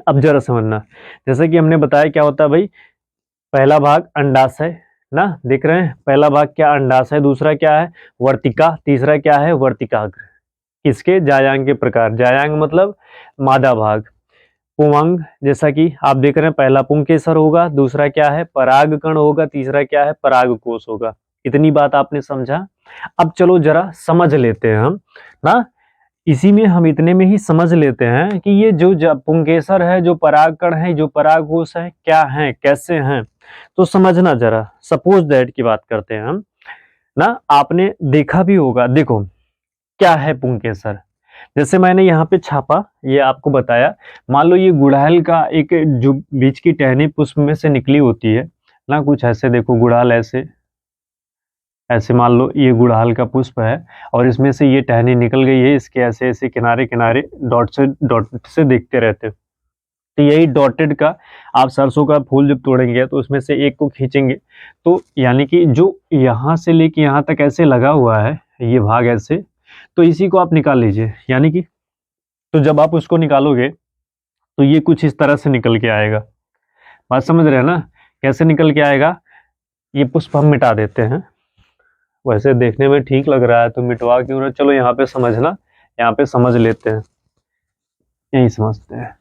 अब जरा समझना, जैसे कि हमने बताया क्या होता है भाई, पहला भाग अंडाशय ना, देख रहे हैं, पहला भाग क्या, अंडाशय। दूसरा क्या है, वर्तिका। तीसरा क्या है, वर्तिकाग्र। किसके, जायांग के प्रकार। जायांग मतलब मादा भाग। पुंवंग, जैसा कि आप देख रहे हैं, पहला पुंकेसर होगा, दूसरा क्या है, परागकण होगा, तीसरा क्या है, परागकोश होगा। इतनी बात आपने समझा। अब चलो जरा समझ लेते हैं हम ना, इसी में हम इतने में ही समझ लेते हैं कि ये जो पुंकेसर है, जो परागकण है, जो परागकोश है, क्या है, कैसे हैं। तो समझना जरा, सपोज दैट की बात करते हैं हम ना। आपने देखा भी होगा, देखो क्या है पुंकेसर। जैसे मैंने यहाँ पे छापा, ये आपको बताया, मान लो ये गुड़हल का एक जो बीच की टहनी पुष्प में से निकली होती है ना, कुछ ऐसे देखो, गुड़हल ऐसे, ऐसे मान लो ये गुड़हल का पुष्प है और इसमें से ये टहनी निकल गई है, इसके ऐसे ऐसे किनारे किनारे डॉट से देखते रहते हो। तो यही डॉटेड का, आप सरसों का फूल जब तोड़ेंगे तो उसमें से एक को खींचेंगे, तो यानी कि जो यहाँ से लेके यहाँ तक ऐसे लगा हुआ है, ये भाग ऐसे, तो इसी को आप निकाल लीजिए। यानी कि तो जब आप उसको निकालोगे तो ये कुछ इस तरह से निकल के आएगा। बात समझ रहे हैं ना, कैसे निकल के आएगा। ये पुष्प हम मिटा देते हैं, वैसे देखने में ठीक लग रहा है तो मिटवा क्यों रहे, चलो यहाँ पे समझना, यहाँ पे समझ लेते हैं, यही समझते हैं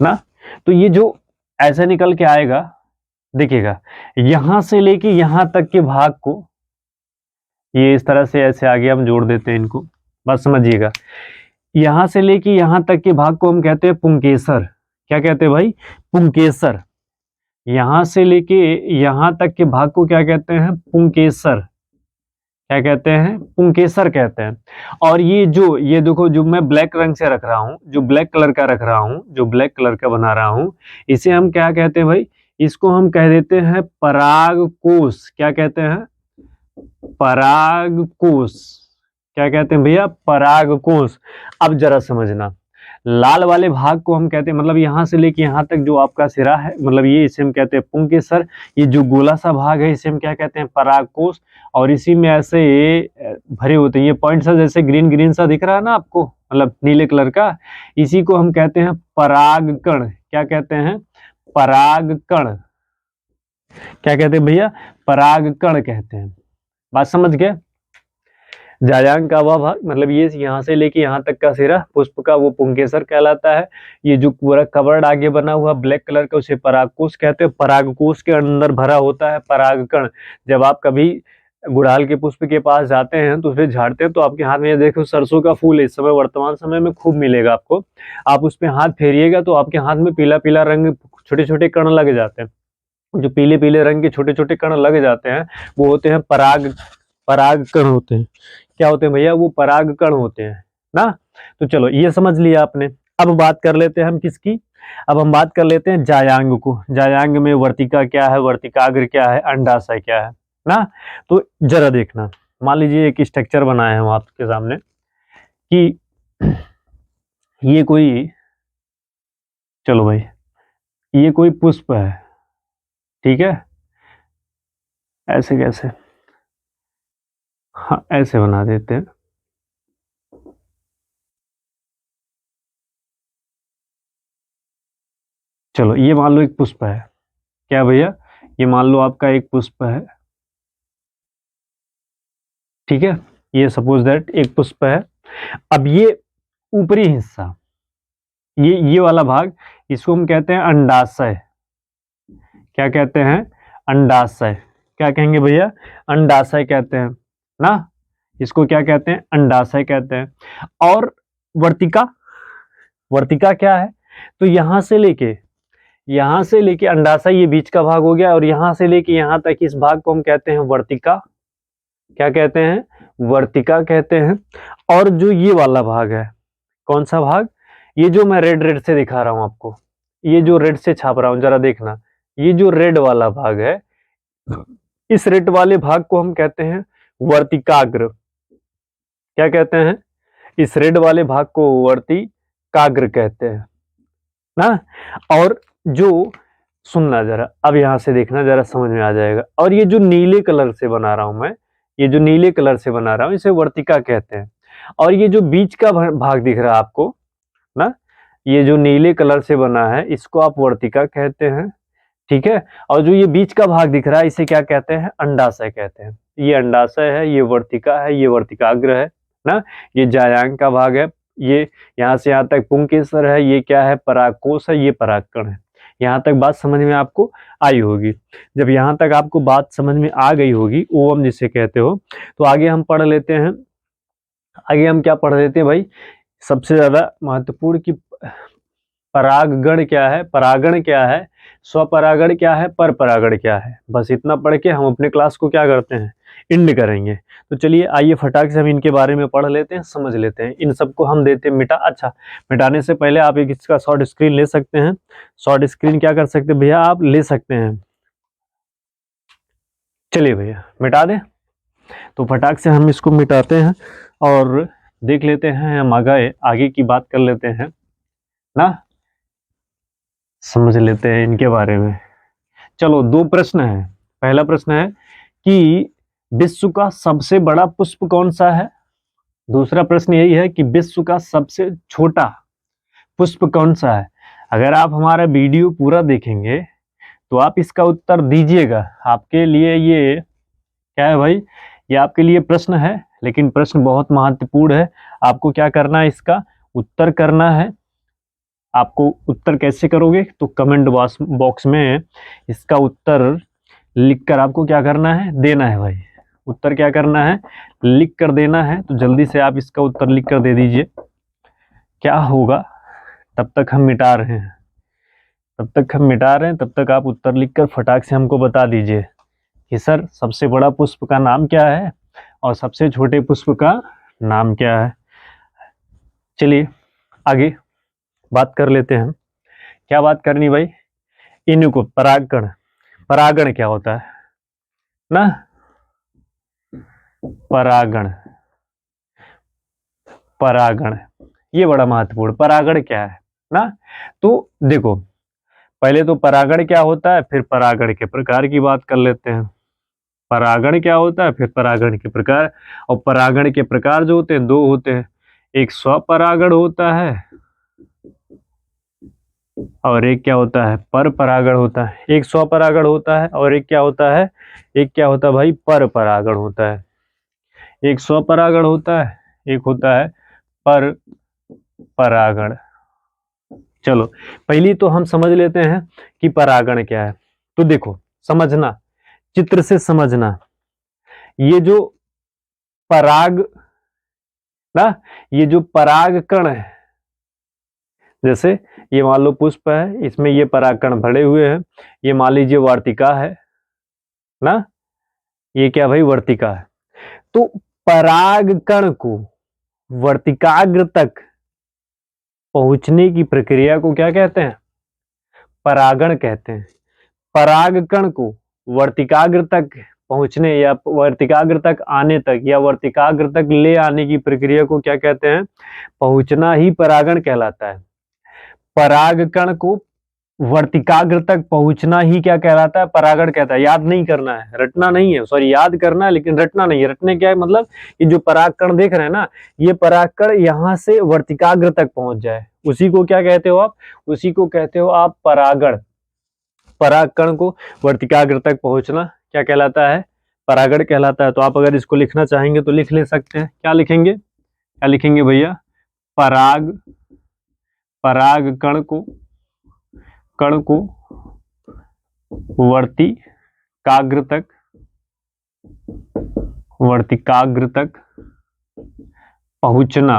ना। तो ये जो ऐसे निकल के आएगा, देखिएगा, यहां से लेके यहां तक के भाग को ये इस तरह से ऐसे आगे हम जोड़ देते हैं इनको। बात समझिएगा, यहां से लेके यहां तक के भाग को हम कहते हैं पुंकेसर। क्या कहते हैं भाई, पुंकेसर। यहां से लेके यहां तक के भाग को क्या कहते हैं, पुंकेसर। क्या कहते हैं, पुंकेसर कहते हैं। और ये जो, ये देखो, जो मैं ब्लैक रंग से रख रहा हूं, जो ब्लैक कलर का रख रहा हूं, जो ब्लैक कलर का बना रहा हूं, इसे हम क्या कहते हैं भाई, इसको हम कह देते हैं परागकोश। क्या कहते हैं, परागकोश। क्या कहते हैं भैया, परागकोश। अब जरा समझना, लाल वाले भाग को हम कहते हैं, मतलब यहां से लेके यहां तक जो आपका सिरा है, मतलब ये, इसे हम कहते हैं पुंकेसर। ये जो गोला सा भाग है, इसे हम क्या कहते हैं, परागकोश। और इसी में ऐसे ये भरे होते हैं, ये पॉइंट सा जैसे ग्रीन ग्रीन सा दिख रहा है ना आपको, मतलब नीले कलर का, इसी को हम कहते हैं परागकण। क्या कहते हैं, परागकण। क्या कहते हैं भैया, परागकण कहते हैं। बात समझ गए। जायांग का वह भाग, मतलब ये यहाँ से लेके यहाँ तक का सिरा पुष्प का, वो पुंकेसर कहलाता है। ये जो पूरा कवर्ड आगे बना हुआ ब्लैक कलर का, उसे परागकोश कहते हैं। परागकोश के अंदर भरा होता है परागकण। जब आप कभी गुड़हल के पुष्प के पास जाते हैं तो उसे झाड़ते हैं, तो आपके हाथ में, ये देखो, सरसों का फूल इस समय वर्तमान समय में खूब मिलेगा आपको। आप उस पर हाथ फेरिएगा तो आपके हाथ में पीला पीला रंग, छोटे छोटे कण लग जाते हैं। जो पीले पीले रंग के छोटे छोटे कण लग जाते हैं, वो होते हैं परागकण होते हैं। क्या होते हैं भैया, वो परागकण होते हैं ना। तो चलो ये समझ लिया आपने। अब बात कर लेते हैं हम किसकी, अब हम बात कर लेते हैं जायांग को। जायांग में वर्तिका क्या है, वर्तिकाग्र क्या है, अंडाशय क्या है ना। तो जरा देखना, मान लीजिए एक स्ट्रक्चर बनाए हम आपके सामने कि ये कोई, चलो भाई, ये कोई पुष्प है, ठीक है, ऐसे कैसे, हाँ ऐसे बना देते हैं। चलो ये मान लो एक पुष्प है, क्या भैया, ये मान लो आपका एक पुष्प है, ठीक है, ये सपोज दैट एक पुष्प है। अब ये ऊपरी हिस्सा, ये वाला भाग, इसको हम कहते हैं अंडाशय। क्या कहते हैं, अंडाशय। क्या कहेंगे भैया, अंडाशय कहते हैं ना, इसको क्या कहते हैं, अंडाशय कहते हैं। और वर्तिका, वर्तिका क्या है, तो यहां से लेके अंडाशय, ये बीच का भाग हो गया, और यहां से लेके यहां तक इस भाग को हम कहते हैं वर्तिका। क्या कहते हैं, वर्तिका कहते हैं। और जो ये वाला भाग है, कौन सा भाग, ये जो मैं रेड रेड से दिखा रहा हूं आपको, ये जो रेड से छाप रहा हूं, जरा देखना, ये जो रेड वाला भाग है, इस रेड वाले भाग को हम कहते हैं वर्तिकाग्र। क्या कहते हैं, इस रेड वाले भाग को वर्तिकाग्र कहते हैं ना। और जो, सुनना जरा, अब यहां से देखना, जरा समझ में आ जाएगा। और ये जो नीले कलर से बना रहा हूं मैं, ये जो नीले कलर से बना रहा हूं, इसे वर्तिका कहते हैं। और ये जो बीच का भाग दिख रहा है आपको ना, ये जो नीले कलर से बना है, इसको आप वर्तिका कहते हैं, ठीक है। और जो ये बीच का भाग दिख रहा है, इसे क्या कहते हैं, अंडाशय कहते हैं। ये अंडाशय है, ये वर्तिका है, ये वर्तिकाग्र है ना। ये जायांग का भाग है, ये यहाँ से यहाँ तक पुंकेसर है, ये क्या है, परागकोश है, ये परागकण है। यहाँ तक बात समझ में आपको आई होगी। जब यहाँ तक आपको बात समझ में आ गई होगी, ओम जिसे कहते हो, तो आगे हम पढ़ लेते हैं। आगे हम क्या पढ़ लेते हैं भाई, सबसे ज्यादा महत्वपूर्ण कि परागगण क्या है, परागण क्या है, स्वपरागण क्या है, पर परागण क्या है। बस इतना पढ़ के हम अपने क्लास को क्या करते हैं, एंड करेंगे। तो चलिए आइए फटाक से हम इनके बारे में पढ़ लेते हैं, समझ लेते हैं। इन सबको हम देते हैं मिटा, अच्छा मिटाने से पहले आप एक इसका शॉर्ट स्क्रीन ले सकते हैं। शॉर्ट स्क्रीन क्या कर सकते हैं भैया, आप ले सकते हैं। चलिए भैया मिटा दें, तो फटाक से हम इसको मिटाते हैं और देख लेते हैं, हम आगे की बात कर लेते हैं ना, समझ लेते हैं इनके बारे में। चलो दो प्रश्न है। पहला प्रश्न है कि विश्व का सबसे बड़ा पुष्प कौन सा है। दूसरा प्रश्न यही है कि विश्व का सबसे छोटा पुष्प कौन सा है। अगर आप हमारा वीडियो पूरा देखेंगे तो आप इसका उत्तर दीजिएगा। आपके लिए ये क्या है भाई, ये आपके लिए प्रश्न है, लेकिन प्रश्न बहुत महत्वपूर्ण है। आपको क्या करना है, इसका उत्तर करना है। आपको उत्तर कैसे करोगे, तो कमेंट बॉक्स में इसका उत्तर लिखकर आपको क्या करना है, देना है भाई। उत्तर क्या करना है, लिख कर देना है। तो जल्दी से आप इसका उत्तर लिख कर दे दीजिए। क्या होगा, तब तक हम मिटा रहे हैं, तब तक आप उत्तर लिखकर फटाक से हमको बता दीजिए कि सर सबसे बड़ा पुष्प का नाम क्या है और सबसे छोटे पुष्प का नाम क्या है। चलिए आगे बात कर लेते हैं। क्या बात करनी भाई, इनको परागण, परागण क्या होता है ना, परागण, परागण ये बड़ा महत्वपूर्ण, परागण क्या है ना। तो देखो पहले तो परागण क्या होता है, फिर परागण के प्रकार की बात कर लेते हैं। परागण क्या होता है, फिर परागण के प्रकार। और परागण के प्रकार जो होते हैं दो होते हैं, एक स्वपरागण होता है और एक क्या होता है, पर परागण होता है। एक स्वपरागण होता है और एक क्या होता है, एक क्या होता है भाई, पर परागण होता है। एक स्वपरागण होता है, एक होता है पर परागण। चलो पहली तो हम समझ लेते हैं कि परागण क्या है। तो देखो समझना, चित्र से समझना, ये जो पराग ना, ये जो पराग कण है, जैसे ये मान लो पुष्प है, इसमें ये परागकण भरे हुए हैं। ये मान लीजिए वार्तिका है ना, ये क्या भाई, वर्तिका है। तो परागकण को वर्तिकाग्र तक पहुंचने की प्रक्रिया को क्या कहते हैं, परागण कहते हैं। परागकण को वर्तिकाग्र तक पहुंचने या वर्तिकाग्र तक आने तक या वर्तिकाग्र तक ले आने की प्रक्रिया को क्या कहते हैं, पहुंचना ही परागण कहलाता है। परागकण को वर्तिकाग्र तक पहुंचना ही क्या कहलाता है, परागण कहता है। याद नहीं करना है, रटना नहीं है, सॉरी याद करना है लेकिन रटना नहीं है। रटने क्या है मतलब, ये जो परागकण देख रहे हैं ना, ये परागकण यहां से वर्तिकाग्र तक पहुंच जाए, उसी को क्या कहते हो आप, उसी को कहते हो आप परागण। परागकण को वर्तिकाग्र तक पहुंचना क्या कहलाता है, परागण कहलाता है। तो आप अगर इसको लिखना चाहेंगे तो लिख ले सकते हैं। क्या लिखेंगे, क्या लिखेंगे भैया, परागकण को, कण को वर्तिकाग्र तक पहुंचना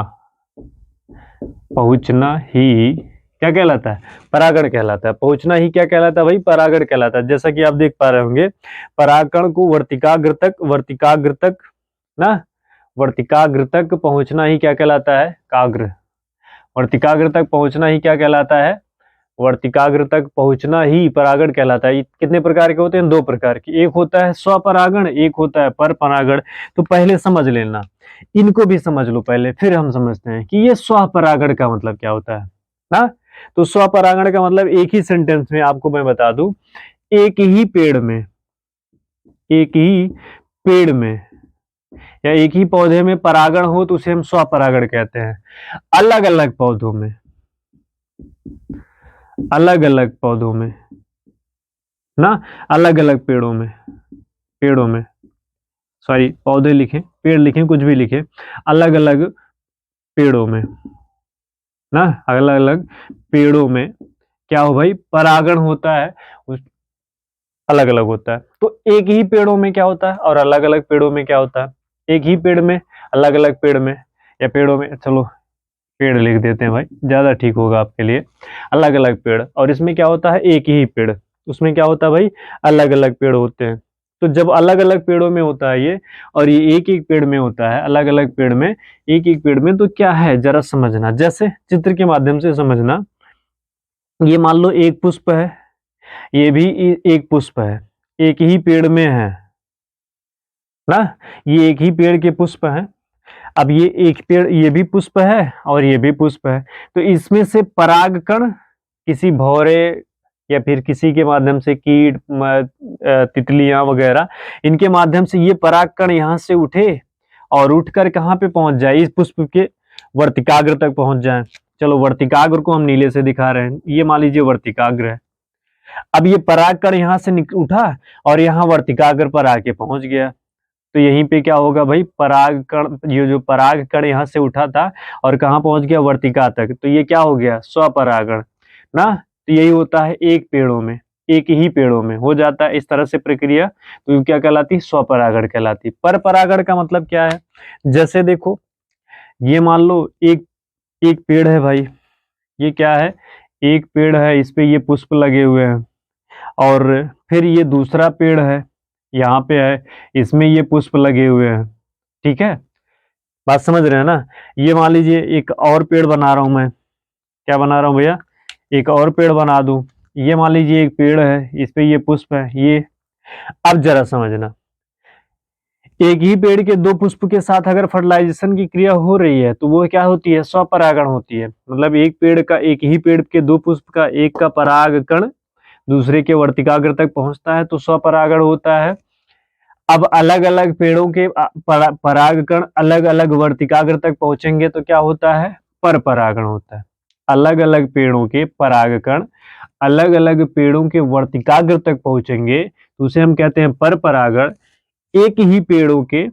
ही क्या कहलाता है, परागण कहलाता है। पहुंचना ही क्या कहलाता है भाई, परागण कहलाता है। जैसा कि आप देख पा रहे होंगे, परागकण को वर्तिकाग्र तक ना। वर्तिकाग्र तक पहुंचना ही क्या कहलाता है? काग्र। वर्तिकाग्र तक पहुंचना ही क्या कहलाता है? वर्तिकाग्र तक पहुंचना ही परागण कहलाता है। कितने प्रकार के होते हैं? 2 प्रकार के, एक होता है स्वपरागण, एक होता है पर परागण। तो पहले समझ लेना, इनको भी समझ लो पहले, फिर हम समझते हैं कि ये स्वपरागण का मतलब क्या होता है ना। तो स्वपरागण का मतलब एक ही सेंटेंस में आपको मैं बता दूं, एक ही पेड़ में, एक ही पेड़ में या एक ही पौधे में परागण हो तो उसे हम स्वपरागण कहते हैं। अलग अलग पौधों में, अलग अलग पौधों में ना, अलग अलग पेड़ों में, पेड़ों में, सॉरी पौधे लिखें, पेड़ लिखें, कुछ भी लिखें, अलग अलग पेड़ों में ना, अलग अलग पेड़ों में क्या हो भाई? परागण होता है, अलग अलग होता है। तो एक ही पेड़ों में क्या होता है और अलग अलग पेड़ों में क्या होता है? एक ही पेड़ में, अलग अलग पेड़ में या पेड़ों में, चलो पेड़ लिख देते हैं भाई, ज्यादा ठीक होगा आपके लिए। अलग अलग पेड़, और इसमें क्या होता है? एक ही पेड़, उसमें क्या होता है भाई? अलग अलग पेड़ होते हैं। तो जब अलग अलग पेड़ों में होता है ये, और ये एक एक पेड़ में होता है, अलग अलग पेड़ में, एक एक पेड़ में, तो क्या है जरा समझना, जैसे चित्र के माध्यम से समझना। ये मान लो एक पुष्प है, ये भी एक पुष्प है, एक ही पेड़ में है ना, ये एक ही पेड़ के पुष्प हैं। अब ये एक पेड़, ये भी पुष्प है और ये भी पुष्प है, तो इसमें से परागकण किसी भौरे या फिर किसी के माध्यम से, कीट, तितलियां वगैरह, इनके माध्यम से ये परागकण यहाँ से उठे और उठकर कहाँ पे पहुंच जाए? इस पुष्प के वर्तिकाग्र तक पहुंच जाए। चलो वर्तिकाग्र को हम नीले से दिखा रहे हैं, ये मान लीजिए वर्तिकाग्र है। अब ये परागकण यहाँ से उठा और यहाँ वर्तिकाग्र पर आके पहुंच गया, तो यहीं पे क्या होगा भाई? परागकण, ये जो परागकण यहाँ से उठा था और कहाँ पहुंच गया? वर्तिका तक, तो ये क्या हो गया? स्वपरागण ना। तो यही होता है एक पेड़ों में, एक ही पेड़ों में हो जाता है इस तरह से प्रक्रिया, तो ये क्या कहलाती? स्वपरागण कहलाती। पर परागण का मतलब क्या है? जैसे देखो, ये मान लो एक एक पेड़ है भाई, ये क्या है? एक पेड़ है, इस पे ये पुष्प लगे हुए हैं, और फिर ये दूसरा पेड़ है, यहाँ पे है, इसमें ये पुष्प लगे हुए हैं। ठीक है, बात समझ रहे हैं ना। ये मान लीजिए एक और पेड़ बना रहा हूं मैं, क्या बना रहा हूं भैया? एक और पेड़ बना दूं। ये मान लीजिए एक पेड़ है, इस पे ये पुष्प है, ये। अब जरा समझना, एक ही पेड़ के 2 पुष्प के साथ अगर फर्टिलाइजेशन की क्रिया हो रही है तो वो क्या होती है? स्वपरागण होती है। मतलब एक पेड़ का, एक ही पेड़ के 2 पुष्प का एक का परागकण दूसरे के वर्तिकाग्र तक पहुंचता है तो स्वपरागण होता है। अब अलग अलग पेड़ों के परागकण अलग अलग वर्तिकाग्र तक पहुंचेंगे तो क्या होता है? पर परागण होता है। अलग अलग पेड़ों के परागकण अलग अलग पेड़ों के वर्तिकाग्र तक पहुंचेंगे तो उसे हम कहते हैं पर परागण। एक ही पेड़ों के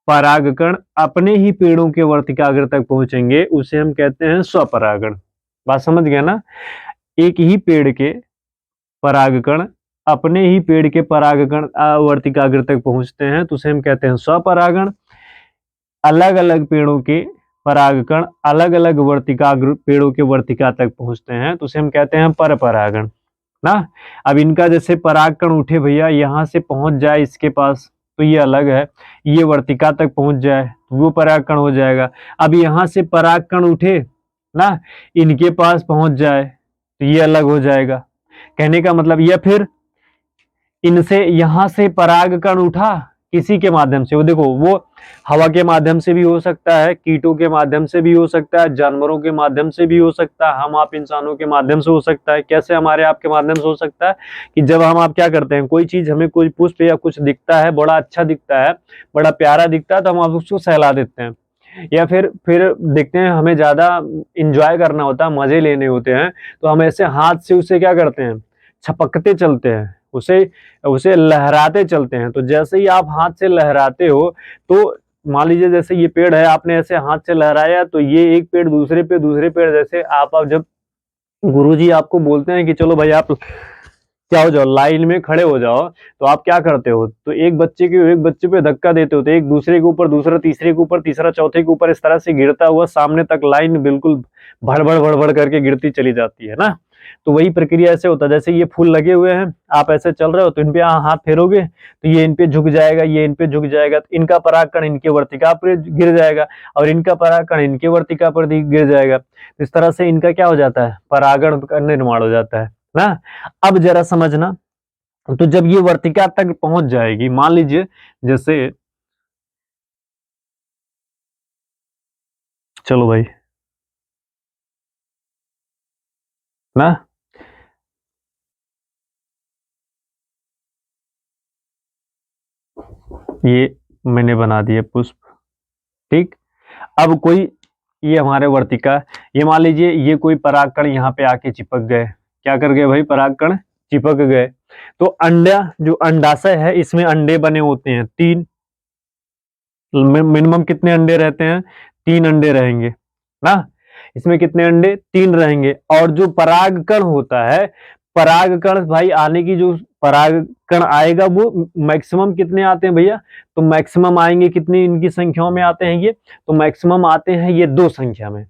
परागकण अपने ही पेड़ों के वर्तिकाग्र तक पहुंचेंगे उसे हम कहते हैं स्वपरागण। बात समझ गया ना। एक ही पेड़ के परागकण अपने ही पेड़ के परागकण वर्तिकाग्र तक पहुंचते हैं तो उसे हम कहते हैं स्वपरागण। अलग अलग पेड़ों के परागकण अलग अलग वर्तिकाग्र पेड़ों के वर्तिका तक पहुंचते हैं तो उसे हम कहते हैं पर परागण ना। अब इनका जैसे परागकण उठे भैया, यहाँ से पहुंच जाए इसके पास तो ये अलग है, ये वर्तिका तक पहुंच जाए तो वो परागकण हो जाएगा। अब यहाँ से परागकण उठे ना, इनके पास पहुंच जाए तो ये अलग हो जाएगा। कहने का मतलब, या फिर इनसे यहां से परागकण उठा किसी के माध्यम से, वो देखो वो हवा के माध्यम से भी हो सकता है, कीटों के माध्यम से भी हो सकता है, जानवरों के माध्यम से भी हो सकता है, हम आप इंसानों के माध्यम से हो सकता है। कैसे हमारे आपके माध्यम से हो सकता है? कि जब हम आप क्या करते हैं, कोई चीज हमें कोई पुष्प या कुछ दिखता है, बड़ा अच्छा दिखता है, बड़ा प्यारा दिखता है, तो हम आप उसको सहला देते हैं। या फिर देखते हैं हमें ज्यादा इंजॉय करना होता है, मजे लेने होते हैं, तो हम ऐसे हाथ से उसे क्या करते हैं? छपकते चलते हैं, उसे उसे लहराते चलते हैं। तो जैसे ही आप हाथ से लहराते हो, तो मान लीजिए जैसे ये पेड़ है, आपने ऐसे हाथ से लहराया तो ये एक पेड़ दूसरे पे, दूसरे पेड़, जैसे आप जब गुरुजी आपको बोलते हैं कि चलो भाई आप क्या हो जाओ, लाइन में खड़े हो जाओ, तो आप क्या करते हो? तो एक बच्चे पे धक्का देते हो, तो एक दूसरे के ऊपर, दूसरा तीसरे के ऊपर, तीसरा चौथे के ऊपर, इस तरह से गिरता हुआ सामने तक लाइन बिल्कुल भड़ भड़ भड़ भड़ करके गिरती चली जाती है ना। तो वही प्रक्रिया ऐसे होता है, जैसे ये फूल लगे हुए हैं, आप ऐसे चल रहे हो तो इन पे हाथ फेरोगे तो ये इन पे झुक जाएगा, ये इन पे झुक जाएगा, तो इनका परागकण इनके वर्तिका पर गिर जाएगा और इनका परागकण इनके वर्तिका पर गिर जाएगा। तो इस तरह से इनका क्या हो जाता है, परागण का निर्माण हो जाता है ना। अब जरा समझना, तो जब ये वर्तिका तक पहुंच जाएगी, मान लीजिए जैसे, चलो भाई ना, ये मैंने बना दिया पुष्प, ठीक। अब कोई, ये हमारे वर्तिका, ये मान लीजिए ये कोई परागकण यहाँ पे आके चिपक गए, क्या कर गए भाई, परागकण चिपक गए। तो अंडा, जो अंडाशय है, इसमें अंडे बने होते हैं 3, मिनिमम कितने अंडे रहते हैं, 3 अंडे रहेंगे ना। इसमें कितने अंडे, 3 रहेंगे। और जो परागकण होता है, परागकण भाई आने की, जो परागकण आएगा वो मैक्सिमम कितने आते हैं भैया, तो मैक्सिमम आएंगे कितनी, इनकी संख्याओं में आते हैं ये, तो मैक्सिमम आते हैं ये 2 संख्या में।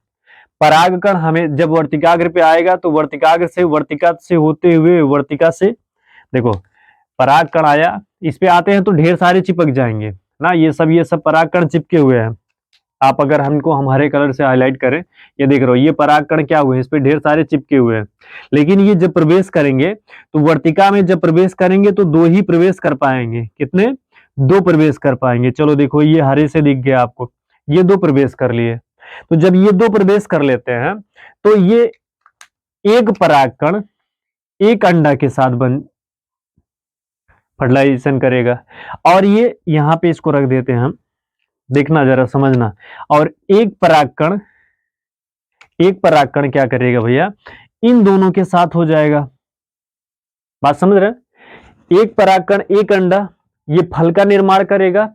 परागकण हमें जब वर्तिकाग्र पे आएगा तो वर्तिकाग्र से, वर्तिका से होते हुए, वर्तिका से देखो परागकण आया, इस पे आते हैं तो ढेर सारे चिपक जाएंगे ना, ये सब परागकण चिपके हुए हैं। आप अगर हमको हम हरे कलर से हाईलाइट करें, ये देख रहे हो, ये परागकण क्या हुए, इस पे ढेर सारे चिपके हुए हैं। लेकिन ये जब प्रवेश करेंगे, तो वर्तिका में जब प्रवेश करेंगे तो 2 ही प्रवेश कर पाएंगे, कितने, 2 प्रवेश कर पाएंगे। चलो देखो, ये हरे से दिख गया आपको, ये 2 प्रवेश कर लिए। तो जब ये 2 प्रवेश कर लेते हैं, तो ये एक परागकण एक अंडा के साथ फर्टिलाइजेशन करेगा, और ये यहाँ पे इसको रख देते हैं हम, देखना जरा समझना। और एक परागकण क्या करेगा भैया, इन दोनों के साथ हो जाएगा, बात समझ रहे हैं। एक परागकण एक अंडा, ये फल का निर्माण करेगा,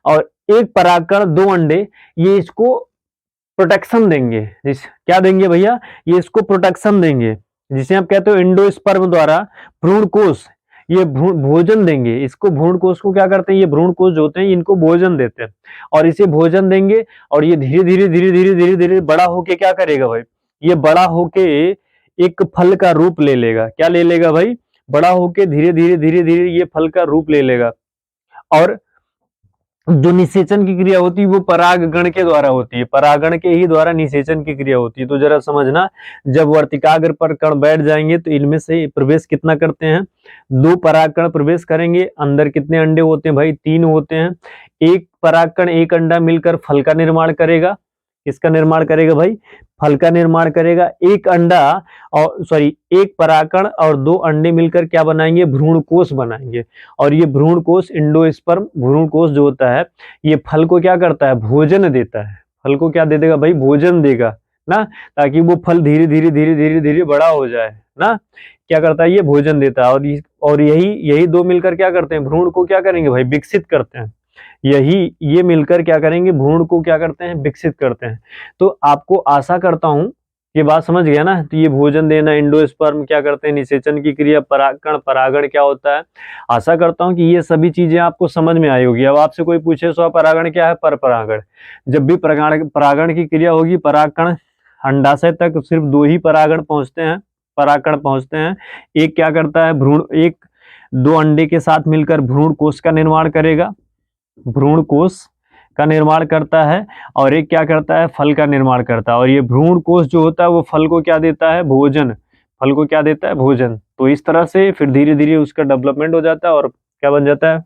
और एक परागकण 2 अंडे, ये इसको प्रोटेक्शन देंगे। क्या देंगे भैया, ये इसको प्रोटेक्शन देंगे, जिसे आप कहते हो एंडोस्पर्म द्वारा भ्रूण कोष, ये भोजन देंगे इसको, भ्रूण कोष को क्या करते हैं, ये भ्रूण कोष जो होते हैं इनको भोजन देते हैं, और इसे भोजन देंगे, और ये धीरे धीरे धीरे धीरे धीरे धीरे बड़ा होके क्या करेगा भाई, ये बड़ा होके एक फल का रूप ले लेगा। क्या ले लेगा भाई, बड़ा होके धीरे धीरे धीरे धीरे ये फल का रूप ले लेगा। और जो निषेचन की क्रिया होती है वो परागगण के द्वारा होती है, परागण के ही द्वारा निषेचन की क्रिया होती है। तो जरा समझना, जब वर्तिकाग्र पर कण बैठ जाएंगे तो इनमें से प्रवेश कितना करते हैं, 2 परागकण प्रवेश करेंगे। अंदर कितने अंडे होते हैं भाई, 3 होते हैं। एक परागकण एक अंडा मिलकर फल का निर्माण करेगा, किसका निर्माण करेगा भाई, फल का निर्माण करेगा। एक अंडा और सॉरी एक परागकण और 2 अंडे मिलकर क्या बनाएंगे, भ्रूण कोष बनाएंगे। और ये भ्रूण कोष, एंडोस्पर्म भ्रूण कोष जो होता है, ये फल को क्या करता है, भोजन देता है। फल को क्या दे देगा भाई, भोजन देगा ना, ताकि वो फल धीरे धीरे धीरे धीरे धीरे बड़ा हो जाए ना। क्या करता है, ये भोजन देता है। और यही यही 2 मिलकर क्या करते हैं, भ्रूण को क्या करेंगे भाई, विकसित करते हैं। यही ये मिलकर क्या करेंगे, भ्रूण को क्या करते हैं, विकसित करते हैं। तो आपको आशा करता हूं ये बात समझ गया ना। तो ये भोजन देना, एंडोस्पर्म क्या करते हैं, निषेचन की क्रिया, परागकण परागण क्या होता है। आशा करता हूं कि ये सभी चीजें आपको समझ में आई होगी। अब आपसे कोई पूछे स्वपरागण क्या है, पर परागण, जब भी परागण की क्रिया होगी, परागकण अंडाशय तक सिर्फ 2 ही परागण पहुंचते हैं, परागकण पहुंचते हैं। एक क्या करता है, भ्रूण, एक 2 अंडे के साथ मिलकर भ्रूण कोष का निर्माण करेगा, भ्रूण कोष का निर्माण करता है, और एक क्या करता है, फल का निर्माण करता है। और ये भ्रूण कोष जो होता है वो फल को क्या देता है, भोजन, फल को क्या देता है, भोजन। तो इस तरह से फिर धीरे धीरे उसका डेवलपमेंट हो जाता है और क्या बन जाता है,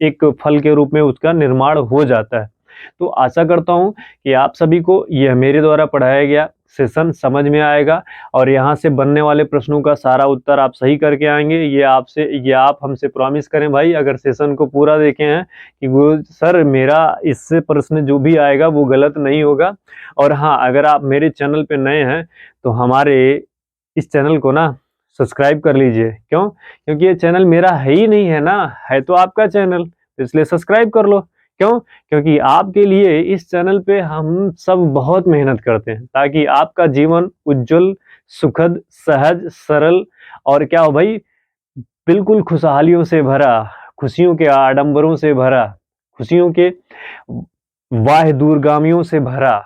एक फल के रूप में उसका निर्माण हो जाता है। तो आशा करता हूं कि आप सभी को यह मेरे द्वारा पढ़ाया गया सेशन समझ में आएगा, और यहाँ से बनने वाले प्रश्नों का सारा उत्तर आप सही करके आएंगे। ये आप हमसे प्रॉमिस करें भाई, अगर सेशन को पूरा देखे हैं कि वो सर मेरा इससे प्रश्न जो भी आएगा वो गलत नहीं होगा। और हाँ, अगर आप मेरे चैनल पे नए हैं तो हमारे इस चैनल को ना सब्सक्राइब कर लीजिए। क्यों, क्योंकि ये चैनल मेरा है ही नहीं है ना, है तो आपका चैनल, इसलिए सब्सक्राइब कर लो। क्यों, क्योंकि आपके लिए इस चैनल पे हम सब बहुत मेहनत करते हैं, ताकि आपका जीवन उज्जवल, सुखद, सहज, सरल और क्या हो भाई, बिल्कुल खुशहालियों से भरा, खुशियों के आडंबरों से भरा, खुशियों के वाह दूरगामियों से भरा,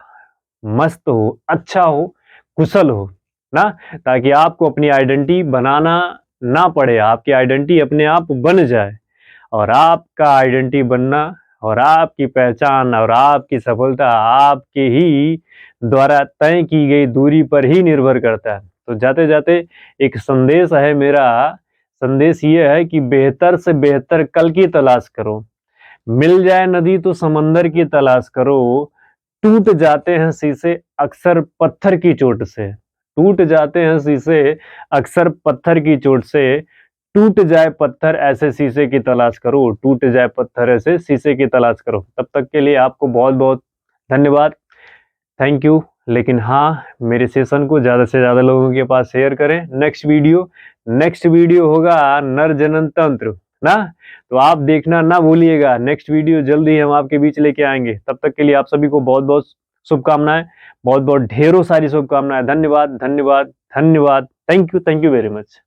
मस्त हो, अच्छा हो, कुशल हो। ना, ताकि आपको अपनी आइडेंटिटी बनाना ना पड़े, आपकी आइडेंटिटी अपने आप बन जाए और आपका आइडेंटिटी बनना और आपकी पहचान और आपकी सफलता आपके ही द्वारा तय की गई दूरी पर ही निर्भर करता है। तो जाते जाते एक संदेश है मेरा, संदेश ये है कि बेहतर से बेहतर कल की तलाश करो, मिल जाए नदी तो समंदर की तलाश करो, टूट जाते हैं शीशे अक्सर पत्थर की चोट से, टूट जाते हैं शीशे अक्सर पत्थर की चोट से, टूट जाए पत्थर ऐसे शीशे की तलाश करो, टूट जाए पत्थर ऐसे शीशे की तलाश करो। तब तक के लिए आपको बहुत बहुत धन्यवाद, थैंक यू। लेकिन हाँ, मेरे सेशन को ज़्यादा से ज़्यादा लोगों के पास शेयर करें। नेक्स्ट वीडियो होगा नर जनन तंत्र ना, तो आप देखना ना भूलिएगा। नेक्स्ट वीडियो जल्दी ही हम आपके बीच लेके आएंगे। तब तक के लिए आप सभी को बहुत बहुत शुभकामनाएं, बहुत बहुत ढेरों सारी शुभकामनाएं। धन्यवाद धन्यवाद धन्यवाद, थैंक यू वेरी मच।